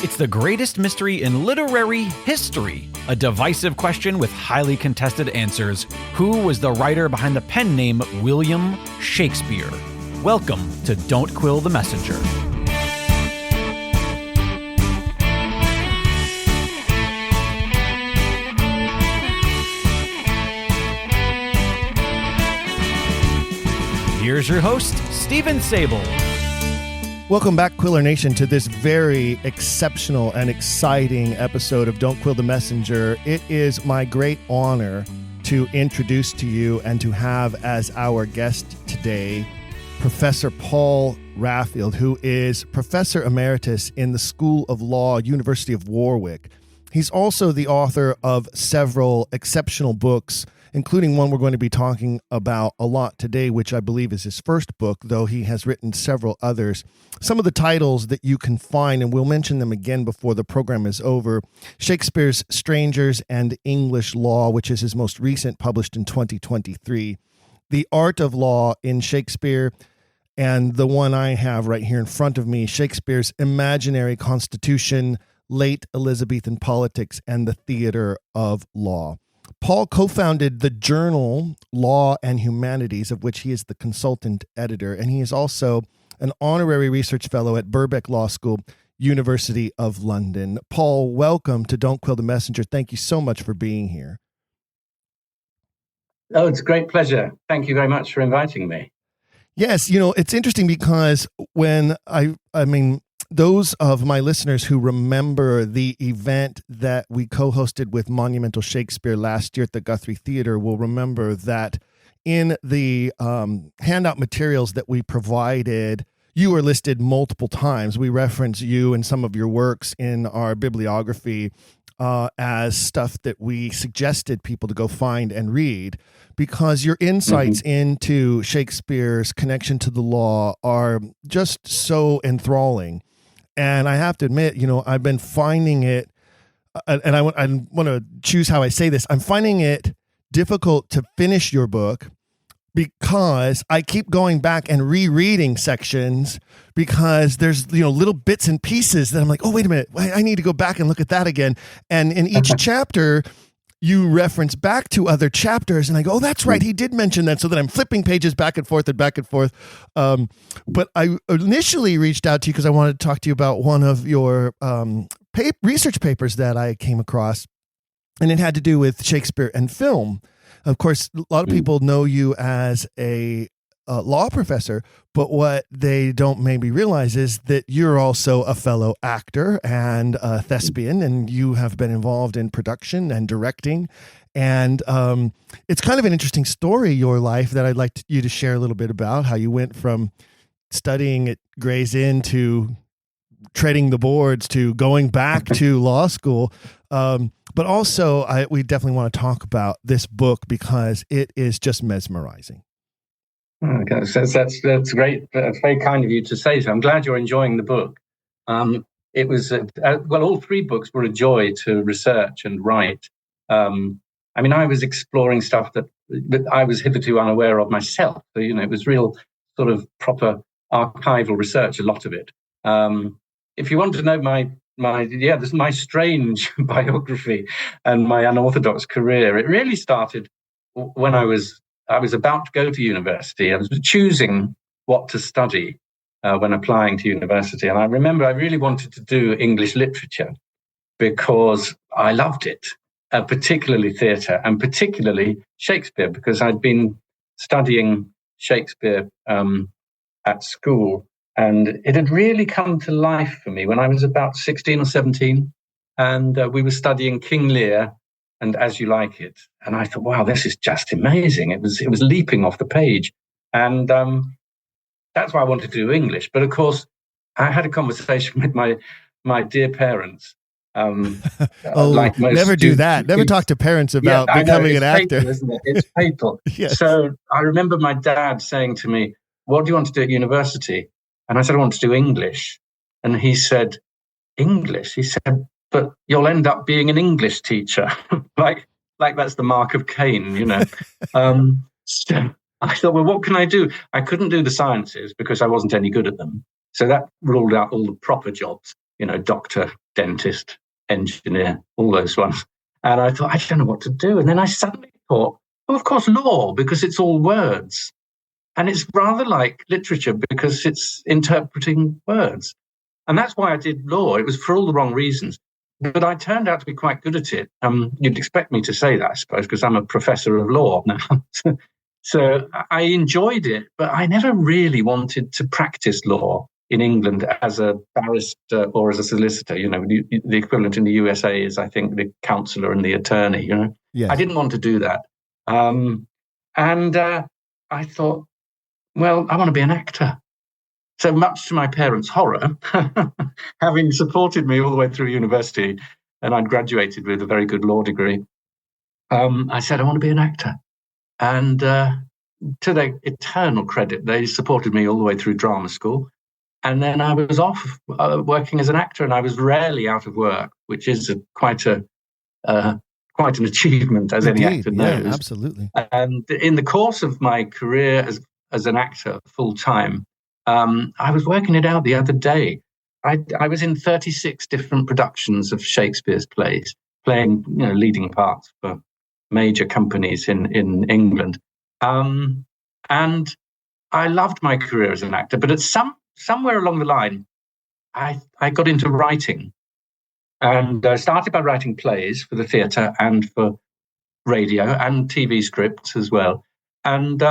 It's the greatest mystery in literary history. A divisive question with highly contested answers. Who was the writer behind the pen name William Shakespeare? Welcome to Don't Quill the Messenger. Here's your host, Stephen Sable. Welcome back, Quiller Nation, to this very exceptional and exciting episode of Don't Quill the Messenger. It is my great honor to introduce to you and to have as our guest today Professor Paul Raffield, who is Professor Emeritus in the School of Law, University of Warwick. He's also the author of several exceptional books, including one we're going to be talking about a lot today, which I believe is his first book, though he has written several others. Some of the titles that you can find, and we'll mention them again before the program is over: Shakespeare's Strangers and English Law, which is his most recent, published in 2023. The Art of Law in Shakespeare, and the one I have right here in front of me, Shakespeare's Imaginary Constitution, Late Elizabethan Politics, and the Theatre of Law. Paul co-founded the journal Law and Humanities, of which he is the consultant editor, and he is also an honorary research fellow at Birkbeck Law School, University of London. Paul, welcome to Don't Quill the Messenger. Thank you so much for being here. Oh, it's a great pleasure. Thank you very much for inviting me. Yes, it's interesting because when those of my listeners who remember the event that we co-hosted with Monumental Shakespeare last year at the Guthrie Theater will remember that in the handout materials that we provided, you were listed multiple times. We reference you and some of your works in our bibliography as stuff that we suggested people to go find and read, because your insights into Shakespeare's connection to the law are just so enthralling. And I have to admit, I've been finding it, and I want to choose how I say this. I'm finding it difficult to finish your book because I keep going back and rereading sections because there's, little bits and pieces that I'm like, oh, wait a minute, I need to go back and look at that again. And in each chapter, you reference back to other chapters, and I go, oh, that's right, he did mention that, so that I'm flipping pages back and forth and back and forth. But I initially reached out to you because I wanted to talk to you about one of your research papers that I came across, and it had to do with Shakespeare and film. Of course, a lot of people know you as a law professor, but what they don't maybe realize is that you're also a fellow actor and a thespian, and you have been involved in production and directing. And it's kind of an interesting story, your life, that I'd like you to share a little bit about, how you went from studying at Gray's Inn to treading the boards to going back to law school. But also, we definitely want to talk about this book because it is just mesmerizing. Okay, so that's great. That's very kind of you to say so. I'm glad you're enjoying the book. It was, all three books were a joy to research and write. I was exploring stuff that I was hitherto unaware of myself. So, it was real sort of proper archival research, a lot of it. If you want to know this is my strange biography and my unorthodox career. It really started when I was about to go to university. I was choosing what to study when applying to university. And I remember I really wanted to do English literature because I loved it, particularly theatre and particularly Shakespeare, because I'd been studying Shakespeare at school. And it had really come to life for me when I was about 16 or 17. And we were studying King Lear and As You Like It. And I thought, wow, this is just amazing. It was leaping off the page. And that's why I wanted to do English. But of course, I had a conversation with my dear parents. Like most never do that. Never talk to parents about becoming an actor. Fatal, isn't it? It's fatal. Yes. So I remember my dad saying to me, what do you want to do at university? And I said, I want to do English. And he said, English? He said, but you'll end up being an English teacher. like that's the mark of Cain, So I thought, well, what can I do? I couldn't do the sciences because I wasn't any good at them. So that ruled out all the proper jobs, doctor, dentist, engineer, all those ones. And I thought, I don't know what to do. And then I suddenly thought, well, of course, law, because it's all words. And it's rather like literature because it's interpreting words. And that's why I did law. It was for all the wrong reasons. But I turned out to be quite good at it. You'd expect me to say that, I suppose, because I'm a professor of law now. So I enjoyed it, but I never really wanted to practice law in England as a barrister or as a solicitor. You know, the equivalent in the USA is, I think, the counsellor and the attorney, you know. Yes. I didn't want to do that. And I thought, well, I want to be an actor. So much to my parents' horror, having supported me all the way through university, and I'd graduated with a very good law degree, I said, I want to be an actor. And to their eternal credit, they supported me all the way through drama school. And then I was off working as an actor, and I was rarely out of work, which is quite an achievement, as any actor knows. Yeah, absolutely. And in the course of my career as an actor full time, I was working it out the other day. I was in 36 different productions of Shakespeare's plays, playing leading parts for major companies in England. And I loved my career as an actor, but at somewhere along the line, I got into writing, and started by writing plays for the theatre and for radio and TV scripts as well. And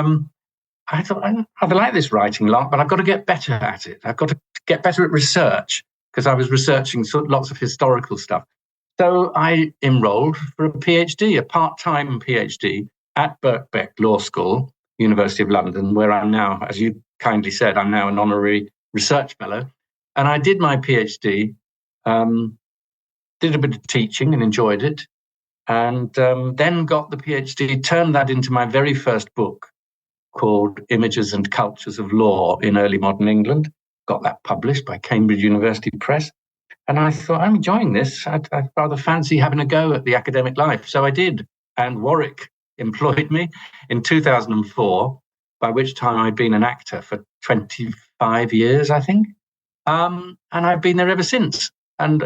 I thought, I like this writing a lot, but I've got to get better at it. I've got to get better at research, because I was researching lots of historical stuff. So I enrolled for a PhD, a part-time PhD at Birkbeck Law School, University of London, where I'm now, as you kindly said, I'm now an honorary research fellow. And I did my PhD, did a bit of teaching and enjoyed it, and then got the PhD, turned that into my very first book, called Images and Cultures of Law in Early Modern England. Got that published by Cambridge University Press. And I thought, I'm enjoying this. I'd rather fancy having a go at the academic life. So I did. And Warwick employed me in 2004, by which time I'd been an actor for 25 years, I think. And I've been there ever since, and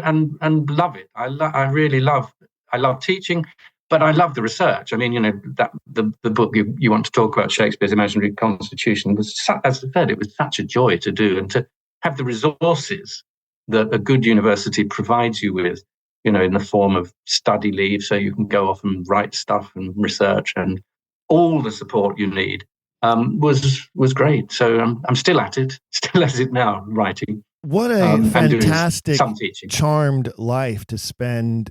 love it. I really love teaching. But I love the research. I mean, that the book you want to talk about, Shakespeare's Imaginary Constitution, was, as I said, it was such a joy to do, and to have the resources that a good university provides you with, in the form of study leave, so you can go off and write stuff and research, and all the support you need was great. So I'm still at it now, writing. What a fantastic, charmed life to spend,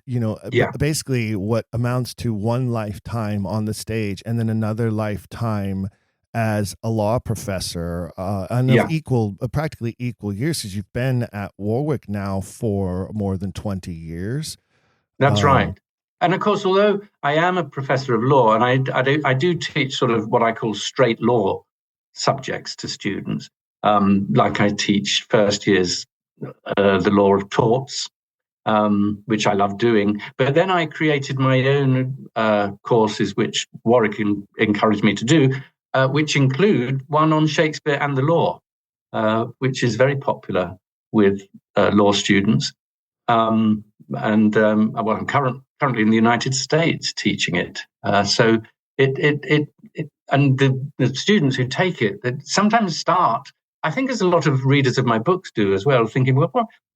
basically what amounts to one lifetime on the stage, and then another lifetime as a law professor, and practically equal years, because you've been at Warwick now for more than 20 years. That's right. And of course, although I am a professor of law, and I do teach sort of what I call straight law subjects to students, like I teach first years the law of torts, which I love doing. But then I created my own courses, which Warwick encouraged me to do, which include one on Shakespeare and the law, which is very popular with law students. I'm currently in the United States teaching it. So it and the students who take it, that sometimes start, I think, as a lot of readers of my books do as well, thinking, well,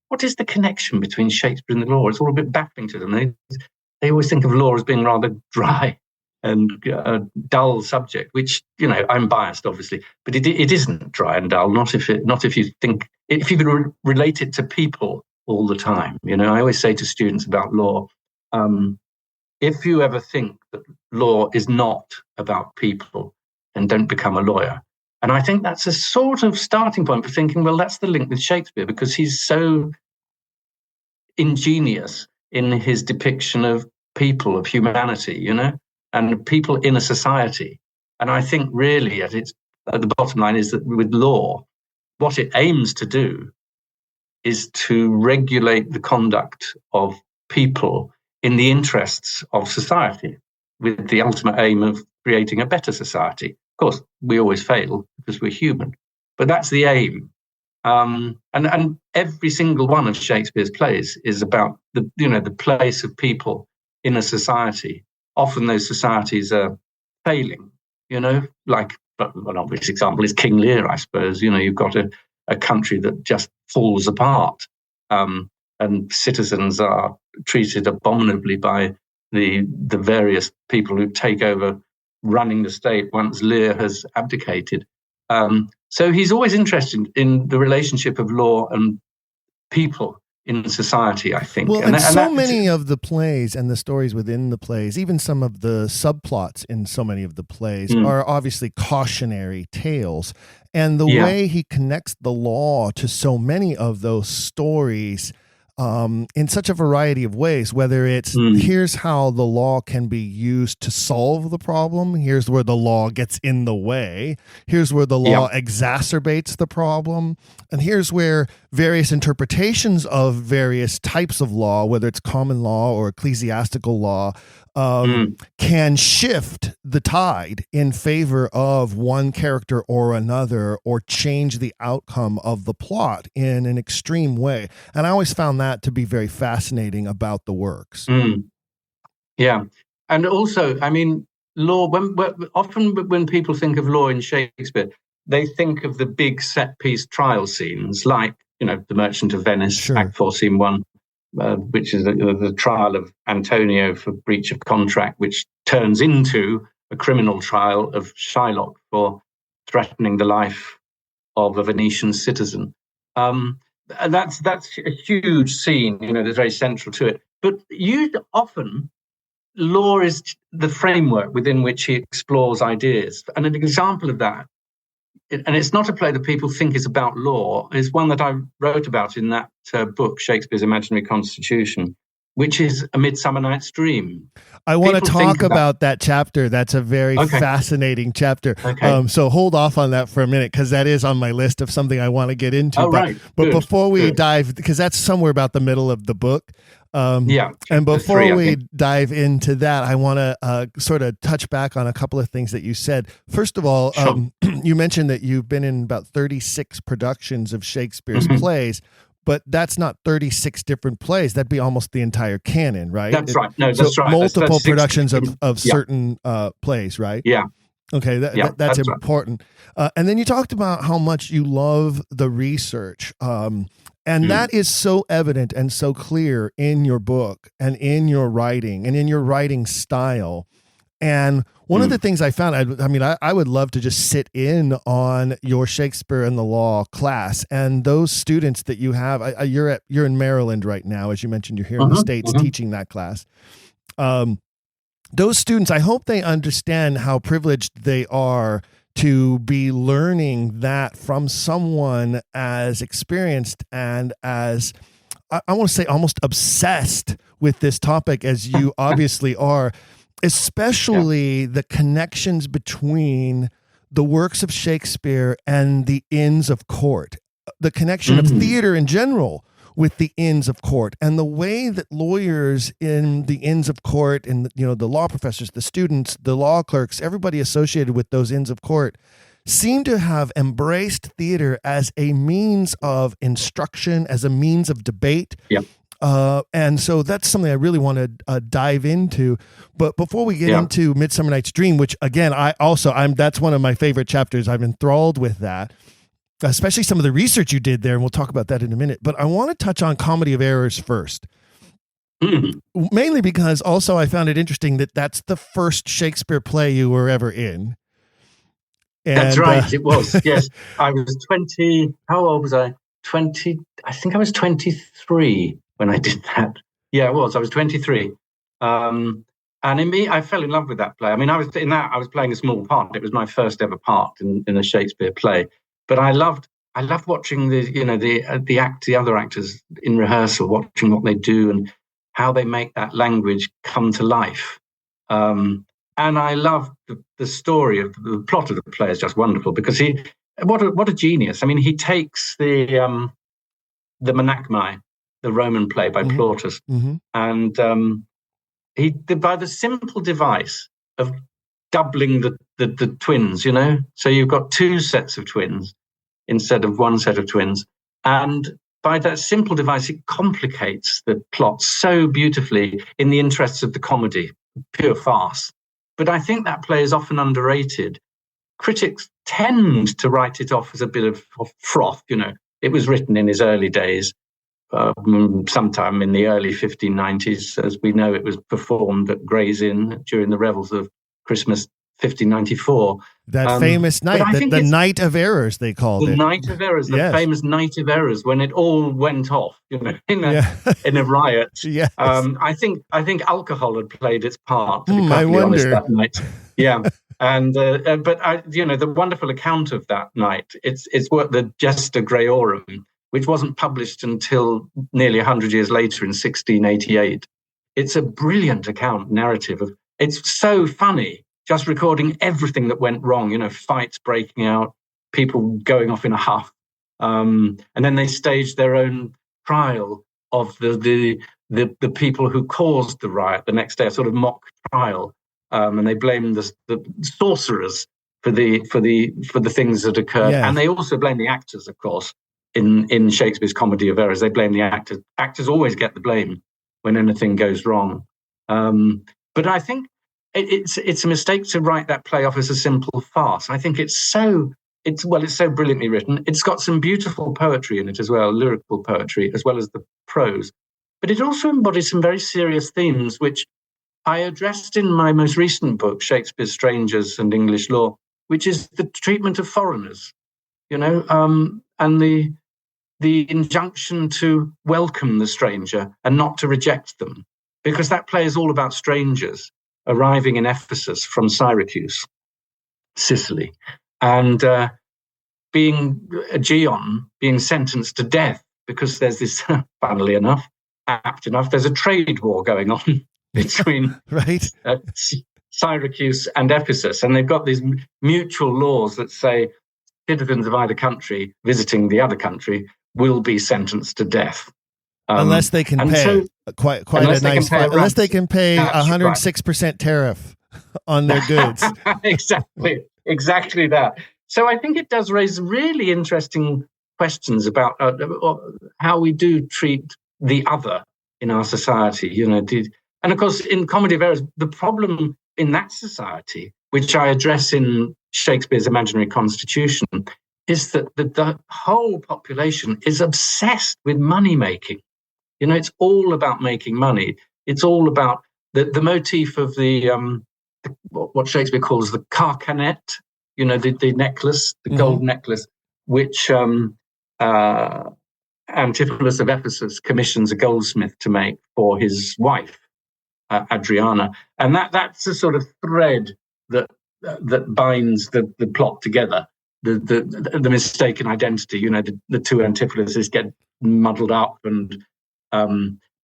what is the connection between Shakespeare and the law? It's all a bit baffling to them. They always think of law as being rather dry and a dull subject, which, I'm biased, obviously, but it isn't dry and dull. Not if you could relate it to people all the time. I always say to students about law, if you ever think that law is not about people, then don't become a lawyer. And I think that's a sort of starting point for thinking, well, that's the link with Shakespeare, because he's so ingenious in his depiction of people, of humanity, and people in a society. And I think really at the bottom line is that with law, what it aims to do is to regulate the conduct of people in the interests of society, with the ultimate aim of creating a better society. Of course, we always fail because we're human, but that's the aim. And every single one of Shakespeare's plays is about the place of people in a society. Often those societies are failing, like, but an obvious example is King Lear, I suppose. You've got a country that just falls apart, and citizens are treated abominably by the various people who take over running the state once Lear has abdicated. So he's always interested in the relationship of law and people in society, I think. Well, and many of the plays and the stories within the plays, even some of the subplots in so many of the plays, are obviously cautionary tales. And the way he connects the law to so many of those stories in such a variety of ways, whether it's here's how the law can be used to solve the problem, here's where the law gets in the way, here's where the law exacerbates the problem, and here's where various interpretations of various types of law, whether it's common law or ecclesiastical law, can shift the tide in favor of one character or another, or change the outcome of the plot in an extreme way. And I always found that to be very fascinating about the works. Yeah. And also, I mean, law, often when people think of law in Shakespeare, they think of the big set-piece trial scenes, like, The Merchant of Venice, Act 4, Scene 1, which is the trial of Antonio for breach of contract, which turns into a criminal trial of Shylock for threatening the life of a Venetian citizen. And that's a huge scene, that's very central to it. But often, law is the framework within which he explores ideas. And an example of that, and it's not a play that people think is about law, is one that I wrote about in that book, Shakespeare's Imaginary Constitution, which is A Midsummer Night's Dream. I want to talk about that chapter. That's a very fascinating chapter. Okay. So hold off on that for a minute, because that is on my list of something I want to get into. But before we dive, because that's somewhere about the middle of the book. And before we dive into that, I want to sort of touch back on a couple of things that you said. First of all, you mentioned that you've been in about 36 productions of Shakespeare's plays, but that's not 36 different plays. That'd be almost the entire canon, right? That's right. No, that's right. Multiple that's productions of certain plays, right? Yeah. Okay, that's important. Right. And then you talked about how much you love the research. And that is so evident and so clear in your book and in your writing and in your writing style. And one of the things I found, I would love to just sit in on your Shakespeare and the Law class, and those students that you have. You're in Maryland right now, as you mentioned. You're here in the States teaching that class. Those students, I hope they understand how privileged they are to be learning that from someone as experienced and as, I want to say, almost obsessed with this topic as you obviously are, especially the connections between the works of Shakespeare and the Inns of Court, the connection of theater in general with the Inns of Court, and the way that lawyers in the Inns of Court and the law professors, the students, the law clerks, everybody associated with those Inns of Court seem to have embraced theater as a means of instruction, as a means of debate. Yeah. And so that's something I really want to dive into. But before we get into Midsummer Night's Dream, which again, that's one of my favorite chapters. I'm enthralled with that, especially some of the research you did there. And we'll talk about that in a minute. But I want to touch on Comedy of Errors first. Mainly because also I found it interesting that that's the first Shakespeare play you were ever in. And, that's right. It was. Yes. I was 20. How old was I? 20. I think I was 23 when I did that. Yeah, I was. I was 23. And in me, I fell in love with that play. I mean, I was playing a small part. It was my first ever part in a Shakespeare play. But I loved watching the other actors in rehearsal, watching what they do and how they make that language come to life. And I love the story of the plot of the play is just wonderful because what a genius. I mean, he takes the Menachmi, the Roman play by Plautus, and he by the simple device of doubling the twins, so you've got two sets of twins instead of one set of twins. And by that simple device, it complicates the plot so beautifully in the interests of the comedy, pure farce. But I think that play is often underrated. Critics tend to write it off as a bit of froth. It was written in his early days, sometime in the early 1590s. As we know, it was performed at Gray's Inn during the revels of Christmas 1594. That famous night, the Night of Errors, they called it. The Night of Errors, the famous Night of Errors, when it all went off, in a riot. Yes. I think alcohol had played its part, to be I perfectly honest, wonder. that night. Yeah. And but the wonderful account of that night, it's what the Gesta Graiorum, which wasn't published until nearly 100 years later in 1688. It's a brilliant narrative of. It's so funny, just recording everything that went wrong. Fights breaking out, people going off in a huff, and then they staged their own trial of the people who caused the riot the next day, a sort of mock trial. And they blame the sorcerers for the things that occurred, and they also blame the actors, of course. In Shakespeare's Comedy of Errors, they blame the actors. Actors always get the blame when anything goes wrong. But I think it's a mistake to write that play off as a simple farce. I think it's so brilliantly written. It's got some beautiful poetry in it as well, lyrical poetry as well as the prose. But it also embodies some very serious themes, which I addressed in my most recent book, Shakespeare's Strangers and English Law, which is the treatment of foreigners, and the injunction to welcome the stranger and not to reject them, because that play is all about strangers arriving in Ephesus from Syracuse, Sicily, and being sentenced to death because there's this, funnily enough, apt enough, there's a trade war going on between Syracuse and Ephesus, and they've got these mutual laws that say citizens of either country visiting the other country will be sentenced to death unless they can pay quite a nice fine. Unless they can pay 106% tariff on their goods. exactly that. So I think it does raise really interesting questions about how we do treat the other in our society. And of course, in Comedy of Errors, the problem in that society, which I address in Shakespeare's Imaginary Constitution, is that the whole population is obsessed with money making. It's all about making money. It's all about the motif of the what Shakespeare calls the carcanet, the necklace, the gold necklace, which Antipholus of Ephesus commissions a goldsmith to make for his wife, Adriana, and that's a sort of thread that binds the plot together. The mistaken identity, the two Antipholuses get muddled up, and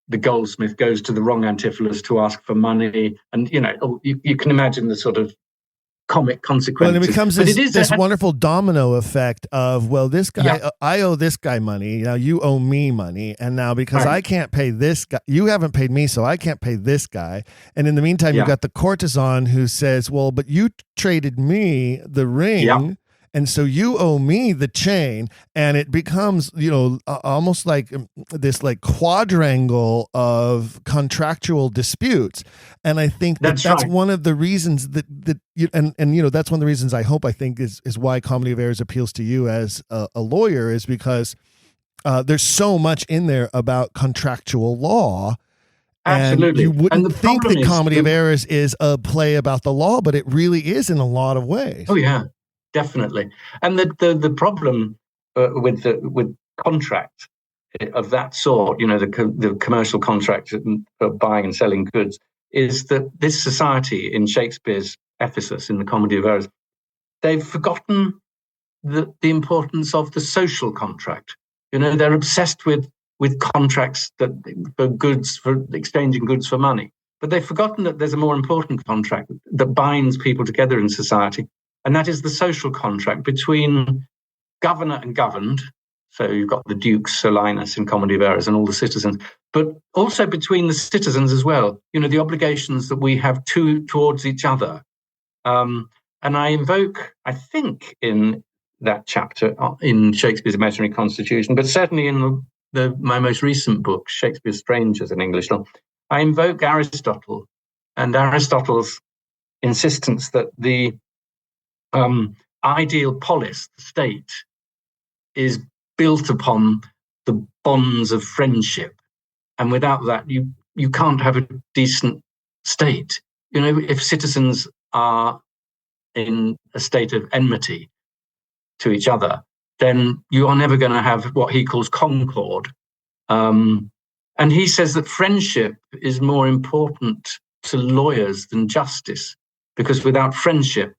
the goldsmith goes to the wrong Antipholus to ask for money, and you can imagine the sort of comic consequences. Well, and it becomes this wonderful domino effect of, well, this guy, I owe this guy money, now you owe me money, and now because I can't pay this guy, you haven't paid me, so I can't pay this guy. And in the meantime, you've got the courtesan who says, well, but you traded me the ring, and so you owe me the chain, and it becomes, almost like this quadrangle of contractual disputes. And I think that's one of the reasons that's one of the reasons I think is why Comedy of Errors appeals to you as a lawyer, is because there's so much in there about contractual law. Absolutely. And you wouldn't think that Comedy of Errors is a play about the law, but it really is in a lot of ways. Oh, yeah. Definitely, and the problem with contract of that sort, the commercial contract for buying and selling goods, is that this society in Shakespeare's Ephesus, in the Comedy of Errors, they've forgotten the importance of the social contract. They're obsessed with contracts for exchanging goods for money, but they've forgotten that there's a more important contract that binds people together in society. And that is the social contract between governor and governed. So you've got the Duke Solinus in Comedy of Errors and all the citizens, but also between the citizens as well. The obligations that we have towards each other. And I invoke, I think, in that chapter in Shakespeare's Imaginary Constitution, but certainly in my most recent book, Shakespeare's Strangers in English, I invoke Aristotle and Aristotle's insistence that the ideal polis, the state, is built upon the bonds of friendship. And without that, you can't have a decent state. If citizens are in a state of enmity to each other, then you are never going to have what he calls concord. And he says that friendship is more important to lawyers than justice, because without friendship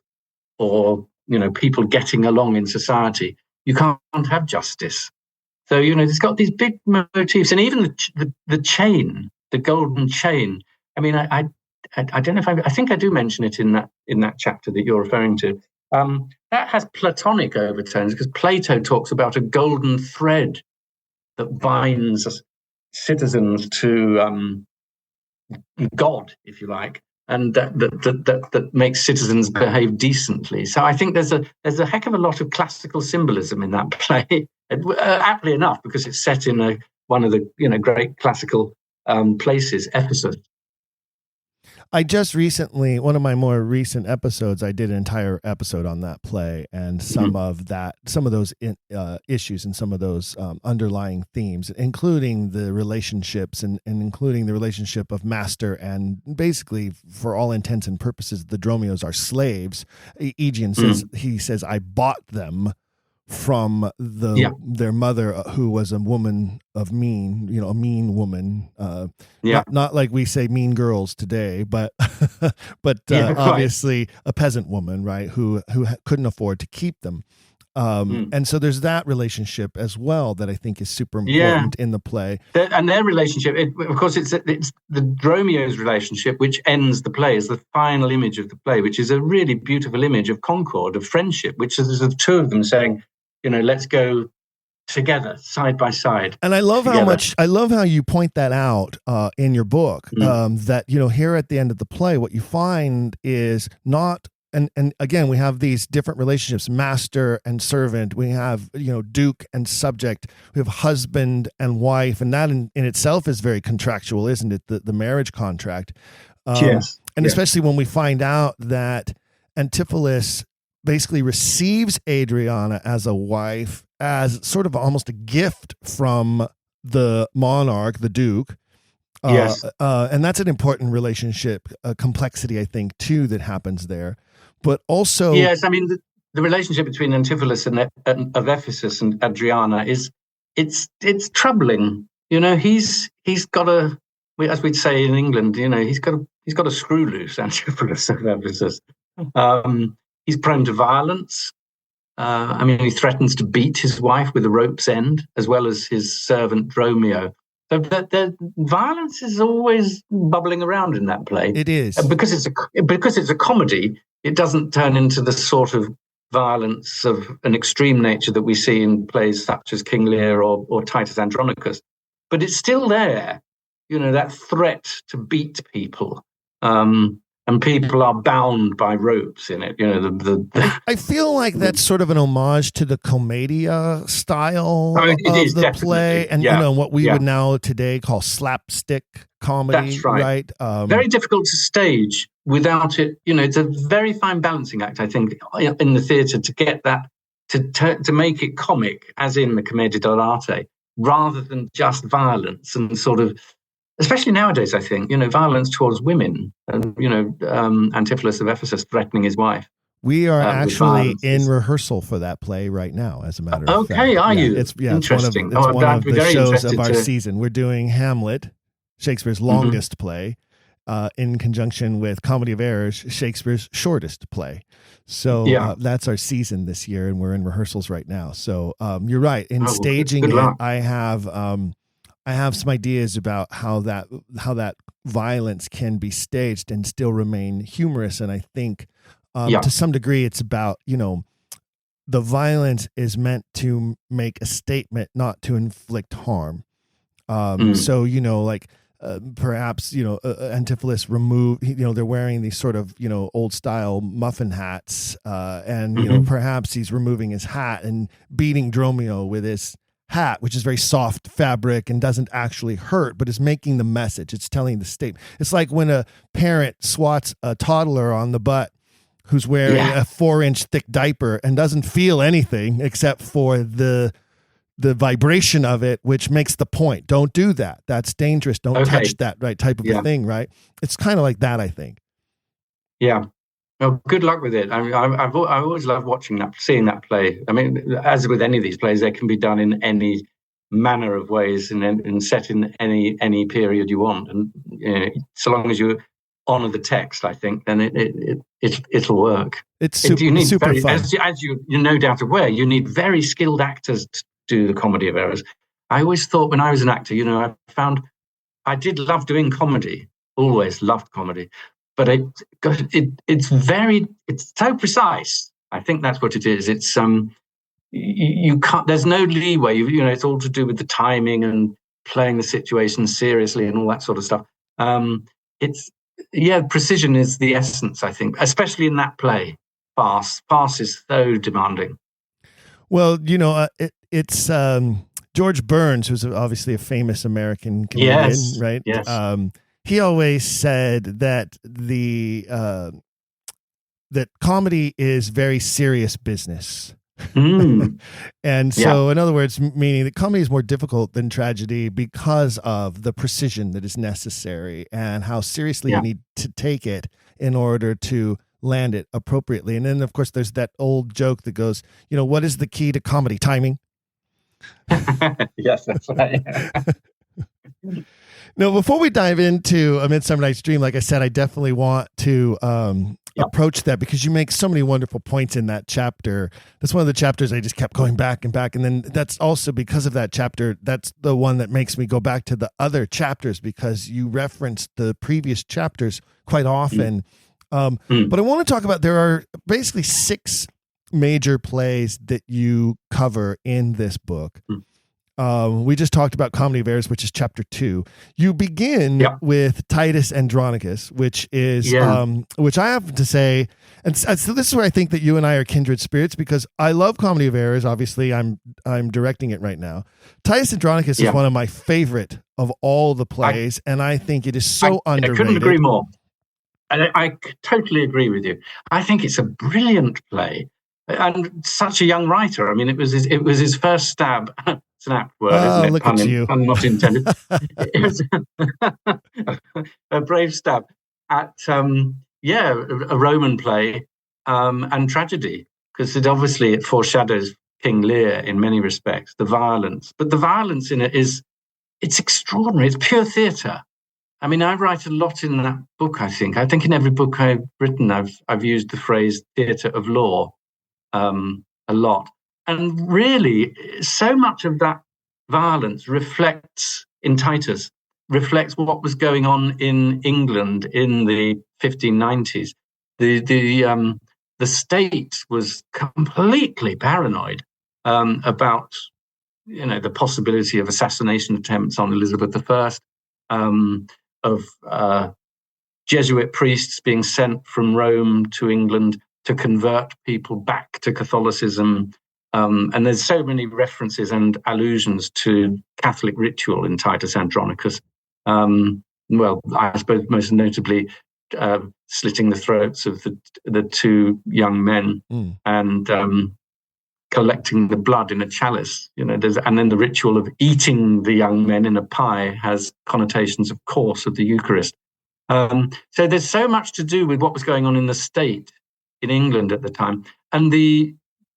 or, people getting along in society, you can't have justice. So, it's got these big motifs, and even the chain, the golden chain. I mean, I don't know if I think I do mention it in that chapter that you're referring to. That has Platonic overtones, because Plato talks about a golden thread that binds citizens to God, if you like, and that makes citizens behave decently. So I think there's a heck of a lot of classical symbolism in that play, aptly enough, because it's set in one of the great classical places, Ephesus. I just recently, one of my more recent episodes, I did an entire episode on that play and some of those issues and some of those underlying themes, including the relationships and including the relationship of master and basically, for all intents and purposes, the Dromios are slaves. Aegeon says, I bought them from their mother, who was a woman of a mean woman, not like we say mean girls today, but obviously a peasant woman, right, who couldn't afford to keep them. And so there's that relationship as well that I think is super important in the play. And their relationship, of course, it's the Dromio's relationship, which ends the play, is the final image of the play, which is a really beautiful image of concord, of friendship, which is the two of them saying, let's go together, side by side. And I love how you point that out in your book, that, here at the end of the play, what you find is not, and again, we have these different relationships, master and servant. We have, duke and subject. We have husband and wife. And that in itself is very contractual, isn't it? The marriage contract. Yes. And especially when we find out that Antipholus basically receives Adriana as a wife, as sort of almost a gift from the monarch, the duke. Yes. And that's an important relationship, complexity, I think, too, that happens there. But also... Yes, I mean, the relationship between Antipholus of Ephesus and Adriana it's troubling. He's got as we'd say in England, he's got a screw loose, Antipholus of Ephesus. He's prone to violence. He threatens to beat his wife with a rope's end, as well as his servant Dromio. So the violence is always bubbling around in that play. It is. Because it's a comedy, it doesn't turn into the sort of violence of an extreme nature that we see in plays such as King Lear or Titus Andronicus. But it's still there, that threat to beat people. And people are bound by ropes in it. I feel like that's sort of an homage to the commedia style of the play, and what we would now today call slapstick comedy. That's right. Very difficult to stage without it. It's a very fine balancing act, I think, in the theatre to get that to make it comic, as in the commedia dell'arte, rather than just violence and sort of. Especially nowadays, I think, violence towards women and, Antipholus of Ephesus threatening his wife. We are actually in rehearsal for that play right now, as a matter of fact. Okay, are you? It's interesting. It's one of the shows of our season. We're doing Hamlet, Shakespeare's longest play, in conjunction with Comedy of Errors, Shakespeare's shortest play. So that's our season this year, and we're in rehearsals right now. So you're right. In staging it, I have some ideas about how that violence can be staged and still remain humorous. And I think to some degree it's about, the violence is meant to make a statement, not to inflict harm. So, like perhaps, Antipholus remove, they're wearing these sort of, old style muffin hats. And, perhaps he's removing his hat and beating Dromio with his hat, which is very soft fabric and doesn't actually hurt, but is making the message. It's telling the statement. It's like when a parent swats a toddler on the butt who's wearing a 4-inch thick diaper and doesn't feel anything except for the vibration of it, which makes the point. Don't do that. That's dangerous. Don't touch that, right? Type of a thing, right? It's kind of like that, I think. Yeah. Well, good luck with it. I mean, I've always loved seeing that play. I mean, as with any of these plays, they can be done in any manner of ways and set in any period you want. And so long as you honor the text, I think, then it'll work. It's super fun. As you no doubt aware, you need very skilled actors to do the comedy of errors. I always thought when I was an actor, I did love doing comedy. Always loved comedy. But it's so precise. I think that's what it is. It's you can't. There's no leeway. It's all to do with the timing and playing the situation seriously and all that sort of stuff. Precision is the essence. I think, especially in that play. Farce is so demanding. Well, it's George Burns, who's obviously a famous American comedian, right? Yes. He always said that that comedy is very serious business. And so, in other words, meaning that comedy is more difficult than tragedy because of the precision that is necessary and how seriously you need to take it in order to land it appropriately. And then, of course, there's that old joke that goes, what is the key to comedy? Timing. Yes, that's right. Now, before we dive into A Midsummer Night's Dream, like I said, I definitely want to approach that because you make so many wonderful points in that chapter. That's one of the chapters I just kept going back and back. And then that's also because of that chapter, that's the one that makes me go back to the other chapters because you referenced the previous chapters quite often. But I want to talk about, there are basically 6 major plays that you cover in this book. We just talked about Comedy of Errors, which is chapter 2. You begin with Titus Andronicus, which is, which I have to say, and so this is where I think that you and I are kindred spirits because I love Comedy of Errors. Obviously, I'm directing it right now. Titus Andronicus is one of my favorite of all the plays, and I think it is so underrated. I couldn't agree more. I totally agree with you. I think it's a brilliant play, and such a young writer. I mean, it was his first stab. Snap word, isn't it? Look at you. Pun not intended. It was a brave stab at a Roman play and tragedy, because it foreshadows King Lear in many respects, the violence. But the violence in it it's extraordinary. It's pure theatre. I mean, I write a lot in that book, I think. I think in every book I've written, I've used the phrase theatre of law a lot. And really, so much of that violence reflects what was going on in England in the 1590s. The state was completely paranoid about the possibility of assassination attempts on Elizabeth I, of Jesuit priests being sent from Rome to England to convert people back to Catholicism. And there's so many references and allusions to Catholic ritual in Titus Andronicus. Well, I suppose most notably slitting the throats of the 2 young men and collecting the blood in a chalice. And then the ritual of eating the young men in a pie has connotations, of course, of the Eucharist. So there's so much to do with what was going on in the state in England at the time. And the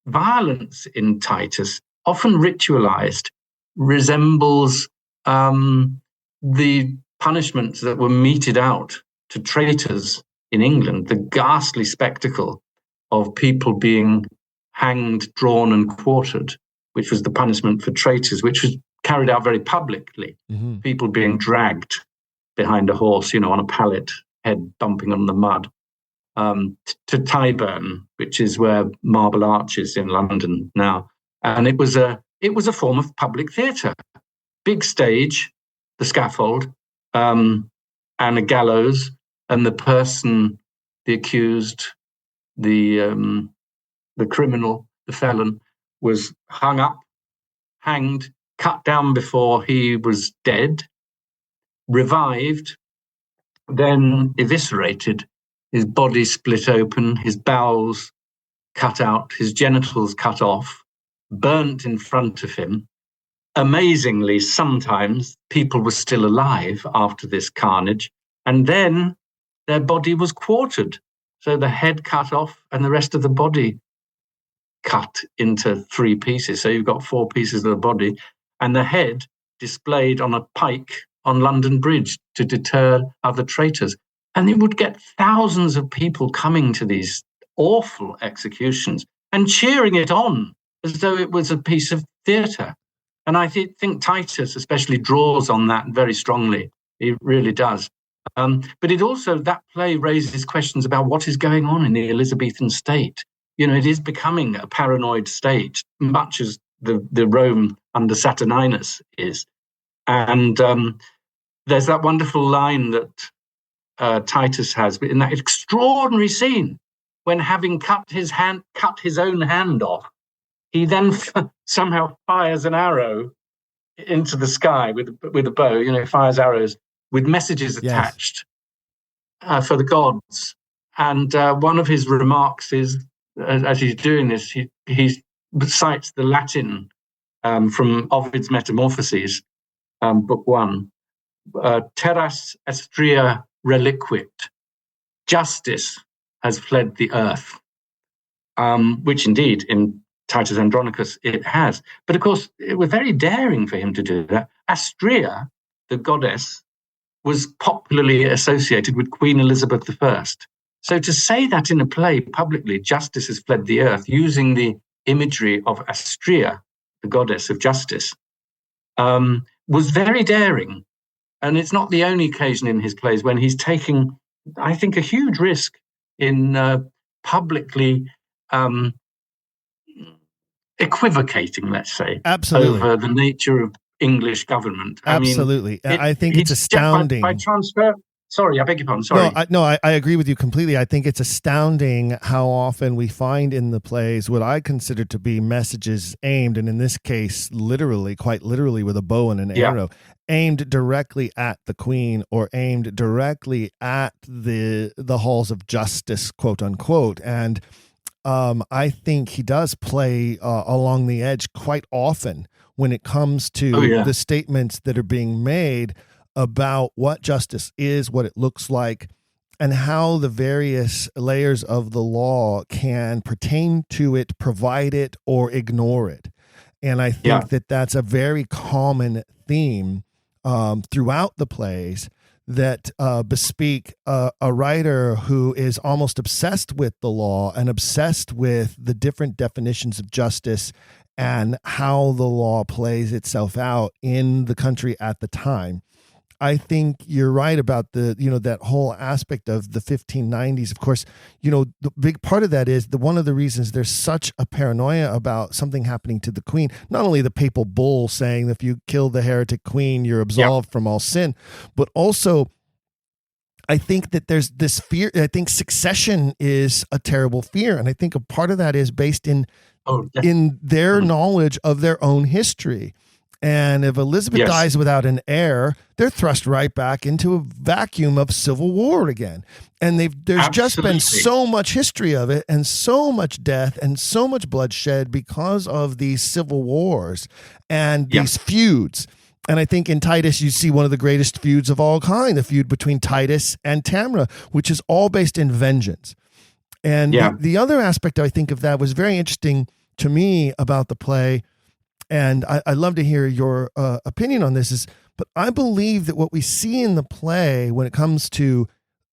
violence in Titus, often ritualized, resembles the punishments that were meted out to traitors in England, the ghastly spectacle of people being hanged, drawn, and quartered, which was the punishment for traitors, which was carried out very publicly. People being dragged behind a horse, on a pallet, head bumping on the mud. To Tyburn, which is where Marble Arch is in London now, and it was a form of public theatre. Big stage, the scaffold, and a gallows, and the person, the accused, the criminal, the felon, was hung up, hanged, cut down before he was dead, revived, then eviscerated, his body split open, his bowels cut out, his genitals cut off, burnt in front of him. Amazingly, sometimes people were still alive after this carnage, and then their body was quartered. So the head cut off and the rest of the body cut into 3 pieces. So you've got 4 pieces of the body, and the head displayed on a pike on London Bridge to deter other traitors. And it would get thousands of people coming to these awful executions and cheering it on as though it was a piece of theatre. And I think Titus especially draws on that very strongly. He really does. But it also, that play raises questions about what is going on in the Elizabethan state. You know, it is becoming a paranoid state, much as the Rome under Saturninus is. And there's that wonderful line that Titus has in that extraordinary scene when, having cut his own hand off, he then somehow fires an arrow into the sky with a bow. You know, fires arrows with messages attached for the gods. And one of his remarks is, as he's doing this, he cites the Latin from Ovid's Metamorphoses, book 1. Terras estria reliquit. Justice has fled the earth, which indeed in Titus Andronicus it has. But of course, it was very daring for him to do that. Astrea, the goddess, was popularly associated with Queen Elizabeth I. So to say that in a play publicly, justice has fled the earth, using the imagery of Astrea, the goddess of justice, was very daring. And it's not the only occasion in his plays when he's taking, I think, a huge risk in publicly equivocating, let's say, over the nature of English government. Absolutely. I think it's astounding. By transfer. Sorry, I beg your pardon. Sorry. I agree with you completely. I think it's astounding how often we find in the plays what I consider to be messages aimed, and in this case, quite literally with a bow and an arrow, aimed directly at the queen or aimed directly at the halls of justice, quote unquote. And I think he does play along the edge quite often when it comes to the statements that are being made about what justice is, what it looks like, and how the various layers of the law can pertain to it, provide it, or ignore it. And I think that that's a very common theme throughout the plays that bespeak a writer who is almost obsessed with the law and obsessed with the different definitions of justice and how the law plays itself out in the country at the time. I think you're right about that whole aspect of the 1590s. Of course, the big part of that is one of the reasons there's such a paranoia about something happening to the queen, not only the papal bull saying that if you kill the heretic queen, you're absolved from all sin, but also I think that there's this fear. I think succession is a terrible fear. And I think a part of that is based in their knowledge of their own history. And if Elizabeth dies without an heir, they're thrust right back into a vacuum of civil war again. And there's just been so much history of it and so much death and so much bloodshed because of these civil wars and these feuds. And I think in Titus, you see one of the greatest feuds of all kind, the feud between Titus and Tamra, which is all based in vengeance. And the other aspect I think of that was very interesting to me about the play, and I'd love to hear your opinion on this, but I believe that what we see in the play when it comes to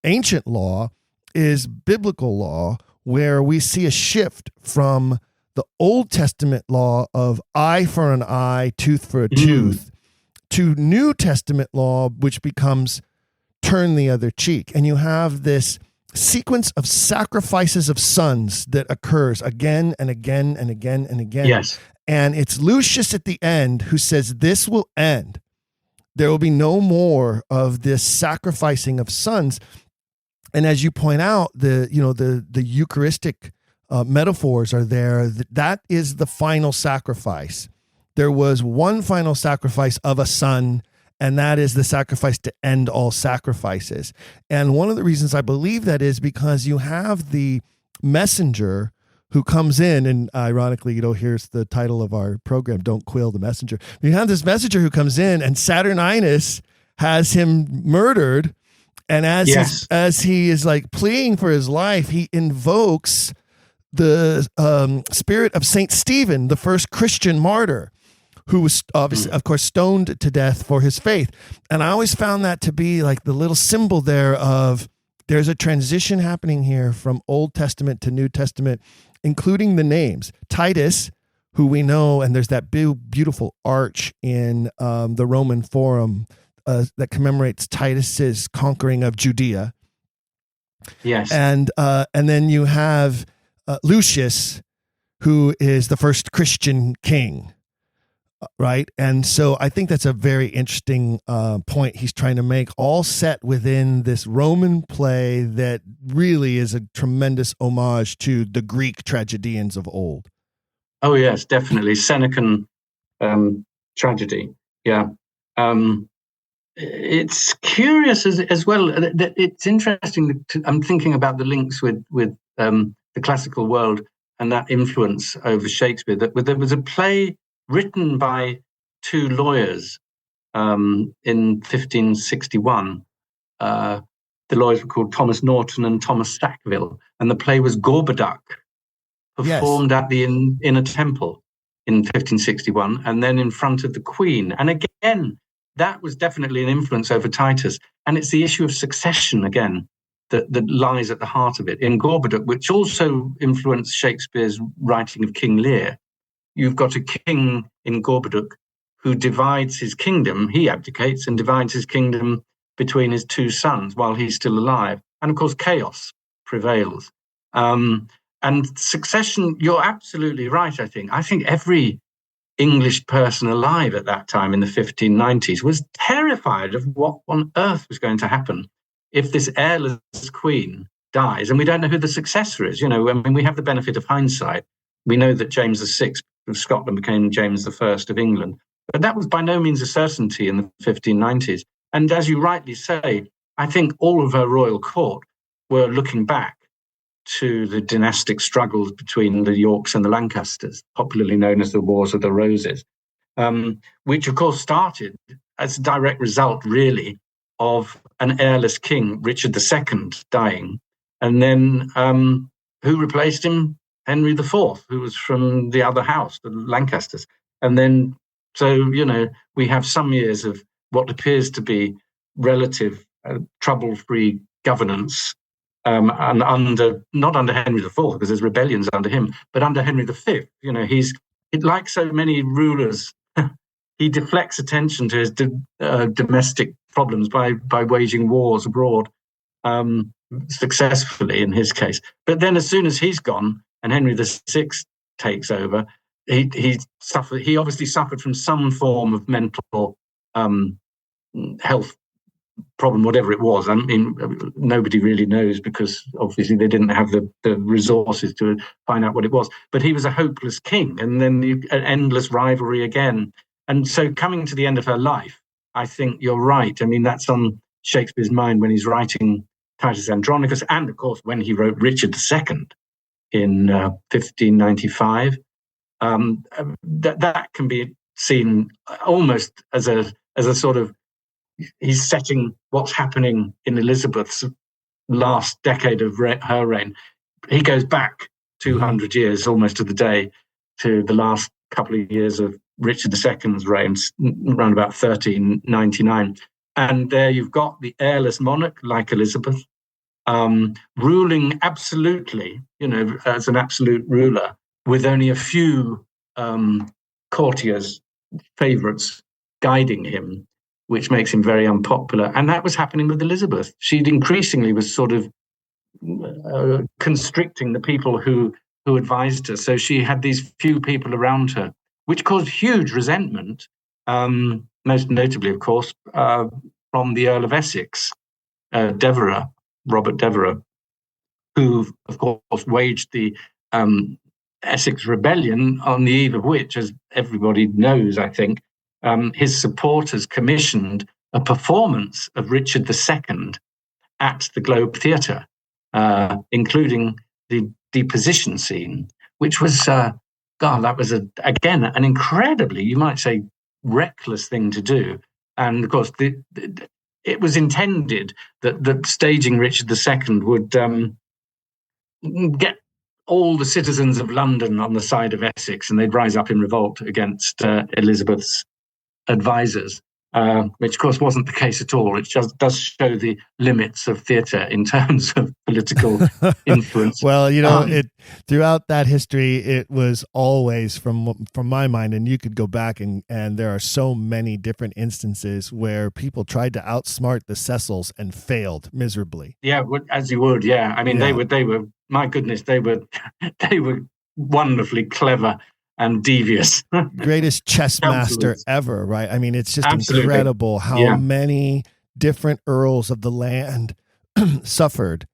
ancient law is biblical law, where we see a shift from the Old Testament law of eye for an eye, tooth for a tooth, to New Testament law, which becomes turn the other cheek. And you have this sequence of sacrifices of sons that occurs again and again and again and again. Yes. And it's Lucius at the end who says, this will end. There will be no more of this sacrificing of sons. And as you point out, the Eucharistic metaphors are there. That is the final sacrifice. There was one final sacrifice of a son, and that is the sacrifice to end all sacrifices. And one of the reasons I believe that is because you have the messenger who comes in, and ironically, here's the title of our program, Don't Quill the Messenger. You have this messenger who comes in, and Saturninus has him murdered. And as he is like pleading for his life, he invokes the spirit of Saint Stephen, the first Christian martyr, who was obviously, of course, stoned to death for his faith. And I always found that to be like the little symbol there of there's a transition happening here from Old Testament to New Testament, including the names. Titus, who we know, and there's that beautiful arch in the Roman Forum that commemorates Titus's conquering of Judea. Yes. And then you have Lucius, who is the first Christian king. Right. And so I think that's a very interesting point he's trying to make, all set within this Roman play that really is a tremendous homage to the Greek tragedians of old. Oh, yes, definitely. Senecan tragedy. Yeah. It's curious as well. It's interesting. I'm thinking about the links with the classical world and that influence over Shakespeare. That there was a play written by two lawyers in 1561. The lawyers were called Thomas Norton and Thomas Sackville, and the play was Gorboduc, performed at the Inner Temple in 1561, and then in front of the Queen. And again, that was definitely an influence over Titus. And it's the issue of succession, again, that lies at the heart of it. In Gorboduc, which also influenced Shakespeare's writing of King Lear, you've got a king in Gorboduc who divides his kingdom. He abdicates and divides his kingdom between his two sons while he's still alive. And of course, chaos prevails. And succession, you're absolutely right, I think. I think every English person alive at that time in the 1590s was terrified of what on earth was going to happen if this heirless queen dies. And we don't know who the successor is. I mean, we have the benefit of hindsight. We know that James VI of Scotland became James I of England. But that was by no means a certainty in the 1590s. And as you rightly say, I think all of her royal court were looking back to the dynastic struggles between the Yorks and the Lancasters, popularly known as the Wars of the Roses, which, of course, started as a direct result, really, of an heirless king, Richard II, dying. And then who replaced him? Henry IV, who was from the other house, the Lancasters. And then, so, we have some years of what appears to be relative trouble-free governance, and not under Henry IV, because there's rebellions under him, but under Henry V. He's like so many rulers, he deflects attention to his domestic problems by waging wars abroad, successfully in his case. But then as soon as he's gone and Henry VI takes over, he obviously suffered from some form of mental health problem, whatever it was. I mean, nobody really knows, because obviously they didn't have the resources to find out what it was. But he was a hopeless king, and then an endless rivalry again. And so coming to the end of her life, I think you're right. I mean, that's on Shakespeare's mind when he's writing Titus Andronicus, and of course when he wrote Richard II in 1595. That can be seen almost as a sort of, he's setting what's happening in Elizabeth's last decade of her reign. He goes back 200 years, almost to the day, to the last couple of years of Richard II's reign, around about 1399. And there you've got the heirless monarch, like Elizabeth, ruling absolutely, as an absolute ruler, with only a few courtiers, favourites, guiding him, which makes him very unpopular. And that was happening with Elizabeth. She increasingly was sort of constricting the people who advised her. So she had these few people around her, which caused huge resentment most notably, of course, from the Earl of Essex, Robert Devereux, who, of course, waged the Essex Rebellion, on the eve of which, as everybody knows, I think, his supporters commissioned a performance of Richard II at the Globe Theatre, including the deposition scene, which was, that was, again, an incredibly, you might say, reckless thing to do. And, of course, it was intended that staging Richard II would get all the citizens of London on the side of Essex, and they'd rise up in revolt against Elizabeth's advisors, which, of course, wasn't the case at all. It just does show the limits of theatre in terms of political influence. Well, throughout that history, it was always, from my mind, and you could go back and there are so many different instances where people tried to outsmart the Cecils and failed miserably. Yeah, as you would. Yeah, I mean, they were. My goodness, they were wonderfully clever and devious. Greatest chess master ever, right? I mean, it's just incredible how many different earls of the land suffered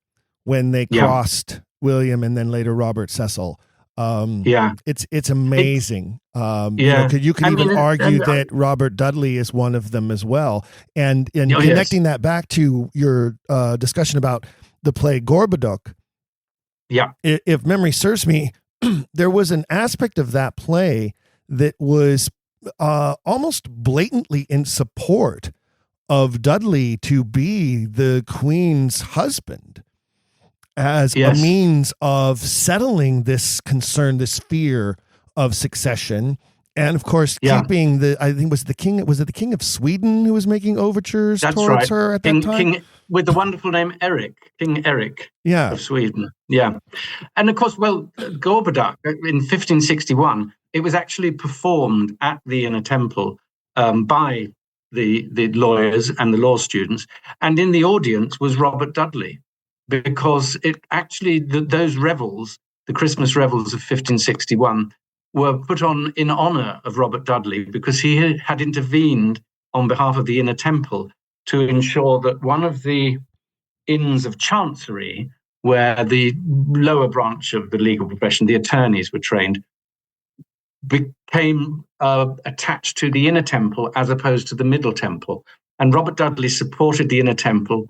when they crossed William and then later Robert Cecil. It's amazing. You could even argue that Robert Dudley is one of them as well. And connecting that back to your discussion about the play Gorboduc, if memory serves me, there was an aspect of that play that was almost blatantly in support of Dudley to be the Queen's husband as a means of settling this concern, this fear of succession. And of course, keeping I think was it the King of Sweden who was making overtures towards her at that time? King, with the wonderful name King Eric of Sweden. Yeah. And of course, Gorboduc in 1561, it was actually performed at the Inner Temple by the lawyers and the law students. And in the audience was Robert Dudley, because it actually, those revels, the Christmas revels of 1561, were put on in honor of Robert Dudley because he had intervened on behalf of the Inner Temple to ensure that one of the inns of chancery, where the lower branch of the legal profession, the attorneys, were trained, became attached to the Inner Temple as opposed to the Middle Temple. And Robert Dudley supported the Inner Temple,